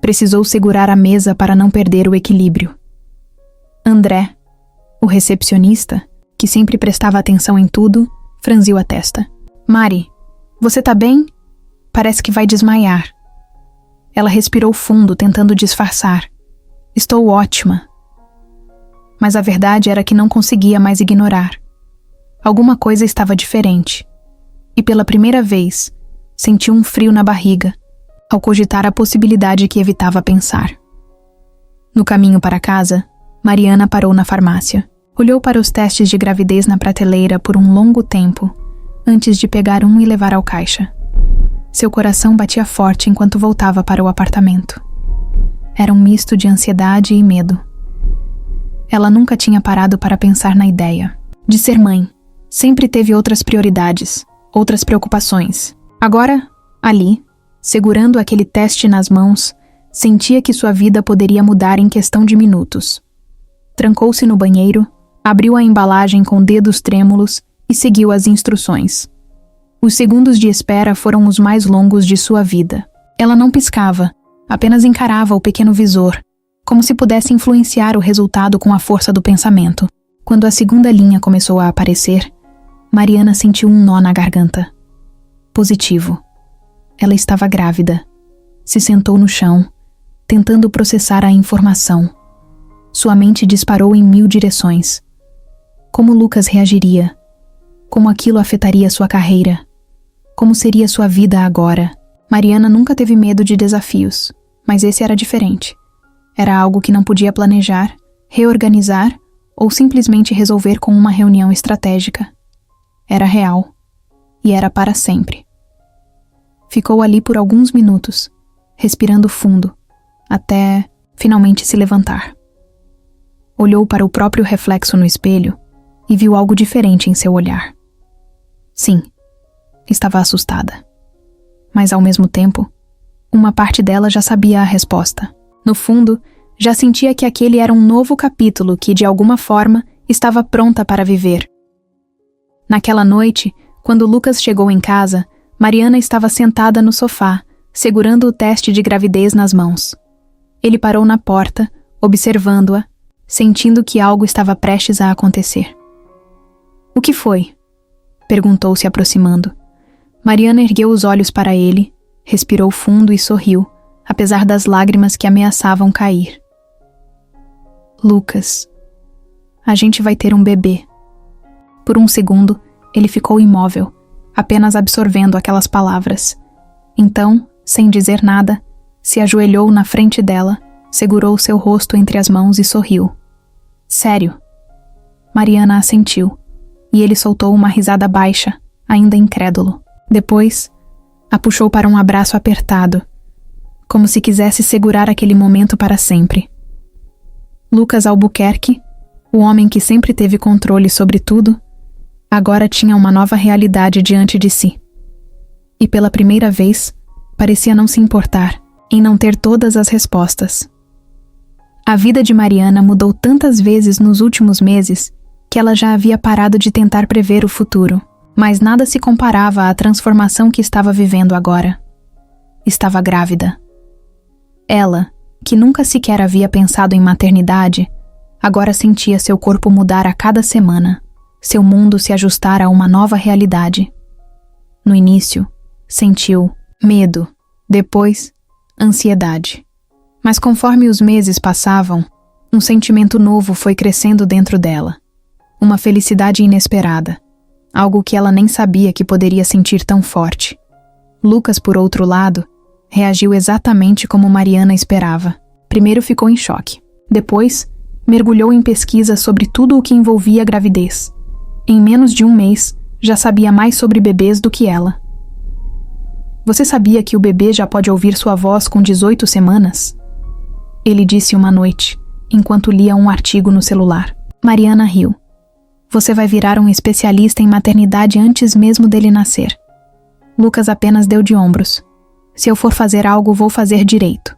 Precisou segurar a mesa para não perder o equilíbrio. André, o recepcionista, que sempre prestava atenção em tudo, franziu a testa. "Mari, você tá bem? Parece que vai desmaiar." Ela respirou fundo, tentando disfarçar. "Estou ótima." Mas a verdade era que não conseguia mais ignorar. Alguma coisa estava diferente. E pela primeira vez, sentiu um frio na barriga, ao cogitar a possibilidade que evitava pensar. No caminho para casa, Mariana parou na farmácia. Olhou para os testes de gravidez na prateleira por um longo tempo, antes de pegar um e levar ao caixa. Seu coração batia forte enquanto voltava para o apartamento. Era um misto de ansiedade e medo. Ela nunca tinha parado para pensar na ideia de ser mãe. Sempre teve outras prioridades, outras preocupações. Agora, ali, segurando aquele teste nas mãos, sentia que sua vida poderia mudar em questão de minutos. Trancou-se no banheiro, abriu a embalagem com dedos trêmulos e seguiu as instruções. Os segundos de espera foram os mais longos de sua vida. Ela não piscava, apenas encarava o pequeno visor, como se pudesse influenciar o resultado com a força do pensamento. Quando a segunda linha começou a aparecer, Mariana sentiu um nó na garganta. Positivo. Ela estava grávida. Se sentou no chão, tentando processar a informação. Sua mente disparou em 1000 direções. Como Lucas reagiria? Como aquilo afetaria sua carreira? Como seria sua vida agora? Mariana nunca teve medo de desafios, mas esse era diferente. Era algo que não podia planejar, reorganizar ou simplesmente resolver com uma reunião estratégica. Era real. E era para sempre. Ficou ali por alguns minutos, respirando fundo, até finalmente se levantar. Olhou para o próprio reflexo no espelho e viu algo diferente em seu olhar. Sim, estava assustada. Mas ao mesmo tempo, uma parte dela já sabia a resposta. No fundo, já sentia que aquele era um novo capítulo que, de alguma forma, estava pronta para viver. Naquela noite, quando Lucas chegou em casa, Mariana estava sentada no sofá, segurando o teste de gravidez nas mãos. Ele parou na porta, observando-a, sentindo que algo estava prestes a acontecer. "O que foi?" perguntou, se aproximando. Mariana ergueu os olhos para ele, respirou fundo e sorriu, apesar das lágrimas que ameaçavam cair. "Lucas, a gente vai ter um bebê." Por um segundo, ele ficou imóvel, apenas absorvendo aquelas palavras. Então, sem dizer nada, se ajoelhou na frente dela, segurou seu rosto entre as mãos e sorriu. "Sério?" Mariana assentiu, e ele soltou uma risada baixa, ainda incrédulo. Depois, a puxou para um abraço apertado, como se quisesse segurar aquele momento para sempre. Lucas Albuquerque, o homem que sempre teve controle sobre tudo, agora tinha uma nova realidade diante de si. E pela primeira vez, parecia não se importar em não ter todas as respostas. A vida de Mariana mudou tantas vezes nos últimos meses que ela já havia parado de tentar prever o futuro, mas nada se comparava à transformação que estava vivendo agora. Estava grávida. Ela, que nunca sequer havia pensado em maternidade, agora sentia seu corpo mudar a cada semana, seu mundo se ajustar a uma nova realidade. No início, sentiu medo, depois, ansiedade. Mas conforme os meses passavam, um sentimento novo foi crescendo dentro dela. Uma felicidade inesperada. algo que ela nem sabia que poderia sentir tão forte. Lucas, por outro lado, reagiu exatamente como Mariana esperava. Primeiro ficou em choque. Depois, mergulhou em pesquisa sobre tudo o que envolvia a gravidez. Em menos de um mês, já sabia mais sobre bebês do que ela. Você sabia que o bebê já pode ouvir sua voz com 18 semanas? Ele disse uma noite, enquanto lia um artigo no celular. Mariana riu. Você vai virar um especialista em maternidade antes mesmo dele nascer. Lucas apenas deu de ombros. Se eu for fazer algo, vou fazer direito.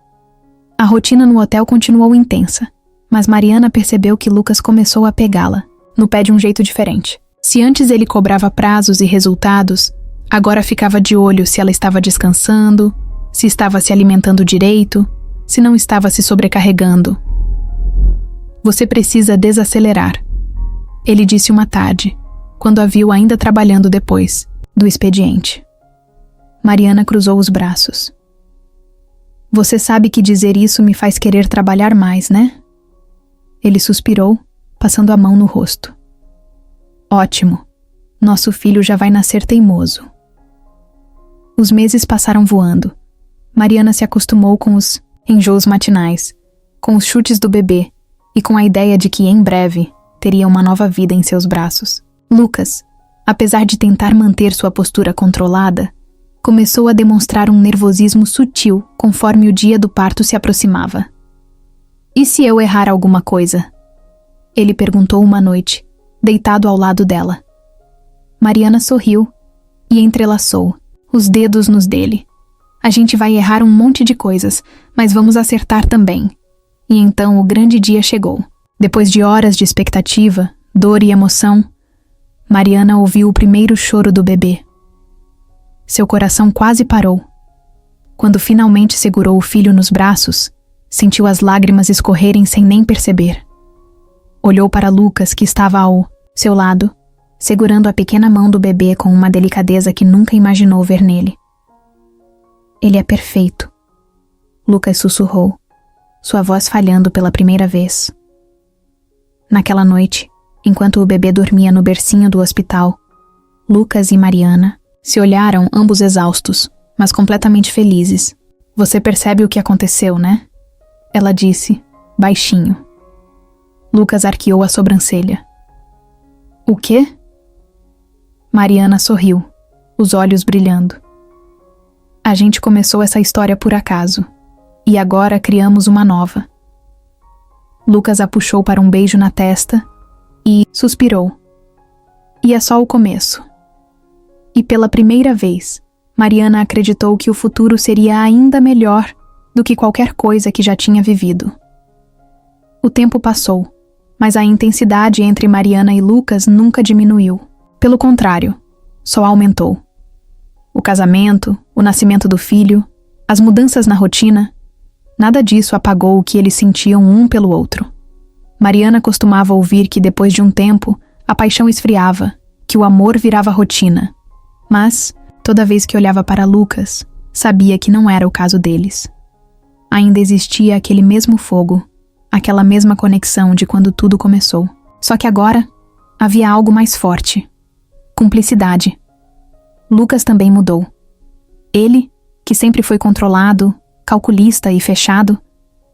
A rotina no hotel continuou intensa, mas Mariana percebeu que Lucas começou a pegá-la, no pé de um jeito diferente. Se antes ele cobrava prazos e resultados, agora ficava de olho se ela estava descansando, se estava se alimentando direito, se não estava se sobrecarregando. Você precisa desacelerar, ele disse uma tarde, quando a viu ainda trabalhando depois do expediente. Mariana cruzou os braços. Você sabe que dizer isso me faz querer trabalhar mais, né? Ele suspirou, passando a mão no rosto. Ótimo. Nosso filho já vai nascer teimoso. Os meses passaram voando. Mariana se acostumou com os enjoos matinais, com os chutes do bebê e com a ideia de que, em breve, teria uma nova vida em seus braços. Lucas, apesar de tentar manter sua postura controlada, começou a demonstrar um nervosismo sutil conforme o dia do parto se aproximava. E se eu errar alguma coisa? Ele perguntou uma noite, deitado ao lado dela. Mariana sorriu e entrelaçou os dedos nos dele. A gente vai errar um monte de coisas, mas vamos acertar também. E então o grande dia chegou. Depois de horas de expectativa, dor e emoção, Mariana ouviu o primeiro choro do bebê. Seu coração quase parou. Quando finalmente segurou o filho nos braços, sentiu as lágrimas escorrerem sem nem perceber. Olhou para Lucas, que estava ao seu lado, segurando a pequena mão do bebê com uma delicadeza que nunca imaginou ver nele. Ele é perfeito, Lucas sussurrou, sua voz falhando pela primeira vez. Naquela noite, enquanto o bebê dormia no bercinho do hospital, Lucas e Mariana se olharam, ambos exaustos, mas completamente felizes. Você percebe o que aconteceu, né? Ela disse, baixinho. Lucas arqueou a sobrancelha. O quê? Mariana sorriu, os olhos brilhando. A gente começou essa história por acaso, e agora criamos uma nova. Lucas a puxou para um beijo na testa e suspirou. E é só o começo. E pela primeira vez, Mariana acreditou que o futuro seria ainda melhor do que qualquer coisa que já tinha vivido. O tempo passou, mas a intensidade entre Mariana e Lucas nunca diminuiu. Pelo contrário, só aumentou. O casamento, o nascimento do filho, as mudanças na rotina, nada disso apagou o que eles sentiam um pelo outro. Mariana costumava ouvir que depois de um tempo, a paixão esfriava, que o amor virava rotina. Mas, toda vez que olhava para Lucas, sabia que não era o caso deles. Ainda existia aquele mesmo fogo, aquela mesma conexão de quando tudo começou. Só que agora, havia algo mais forte. Cumplicidade. Lucas também mudou. Ele, que sempre foi controlado, calculista e fechado,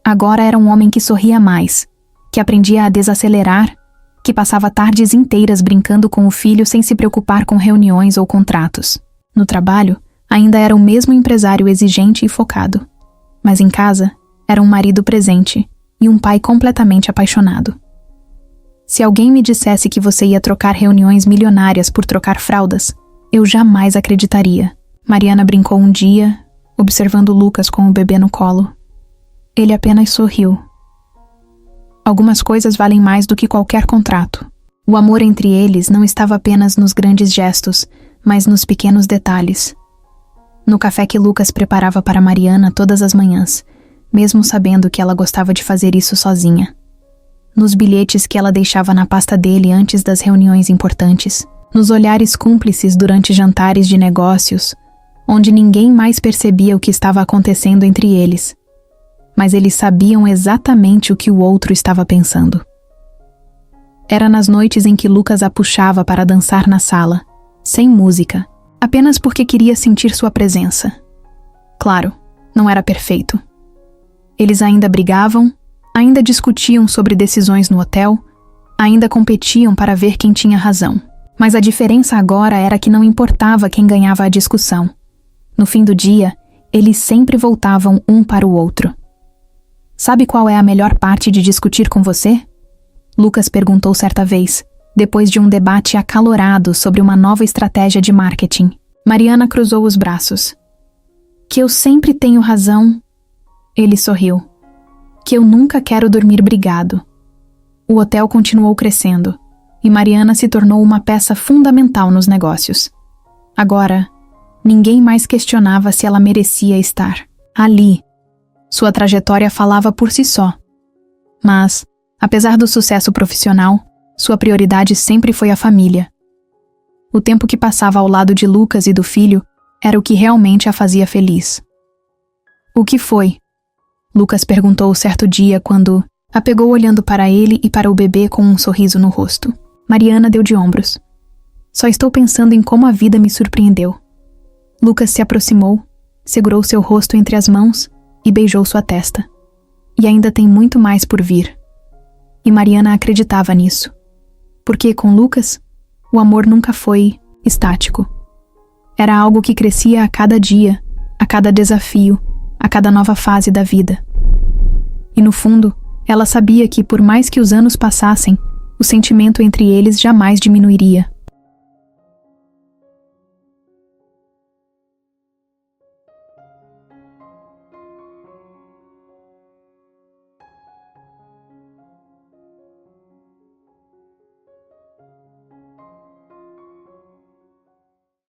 agora era um homem que sorria mais, que aprendia a desacelerar, que passava tardes inteiras brincando com o filho sem se preocupar com reuniões ou contratos. No trabalho, ainda era o mesmo empresário exigente e focado. Mas em casa, era um marido presente e um pai completamente apaixonado. Se alguém me dissesse que você ia trocar reuniões milionárias por trocar fraldas, eu jamais acreditaria. Mariana brincou um dia, observando Lucas com o bebê no colo. Ele apenas sorriu. Algumas coisas valem mais do que qualquer contrato. O amor entre eles não estava apenas nos grandes gestos, mas nos pequenos detalhes. No café que Lucas preparava para Mariana todas as manhãs, mesmo sabendo que ela gostava de fazer isso sozinha. Nos bilhetes que ela deixava na pasta dele antes das reuniões importantes. Nos olhares cúmplices durante jantares de negócios, onde ninguém mais percebia o que estava acontecendo entre eles. Mas eles sabiam exatamente o que o outro estava pensando. Era nas noites em que Lucas a puxava para dançar na sala, sem música, apenas porque queria sentir sua presença. Claro, não era perfeito. Eles ainda brigavam, ainda discutiam sobre decisões no hotel, ainda competiam para ver quem tinha razão. Mas a diferença agora era que não importava quem ganhava a discussão. No fim do dia, eles sempre voltavam um para o outro. Sabe qual é a melhor parte de discutir com você? Lucas perguntou certa vez, depois de um debate acalorado sobre uma nova estratégia de marketing. Mariana cruzou os braços. Que eu sempre tenho razão. Ele sorriu. Que eu nunca quero dormir brigado. O hotel continuou crescendo, e Mariana se tornou uma peça fundamental nos negócios. Agora, ninguém mais questionava se ela merecia estar ali. Sua trajetória falava por si só. Mas, apesar do sucesso profissional, sua prioridade sempre foi a família. O tempo que passava ao lado de Lucas e do filho era o que realmente a fazia feliz. O que foi? Lucas perguntou certo dia quando a pegou olhando para ele e para o bebê com um sorriso no rosto. Mariana deu de ombros. Só estou pensando em como a vida me surpreendeu. Lucas se aproximou, segurou seu rosto entre as mãos e beijou sua testa. E ainda tem muito mais por vir. E Mariana acreditava nisso. Porque com Lucas, o amor nunca foi estático. Era algo que crescia a cada dia, a cada desafio, a cada nova fase da vida. E no fundo, ela sabia que por mais que os anos passassem, o sentimento entre eles jamais diminuiria.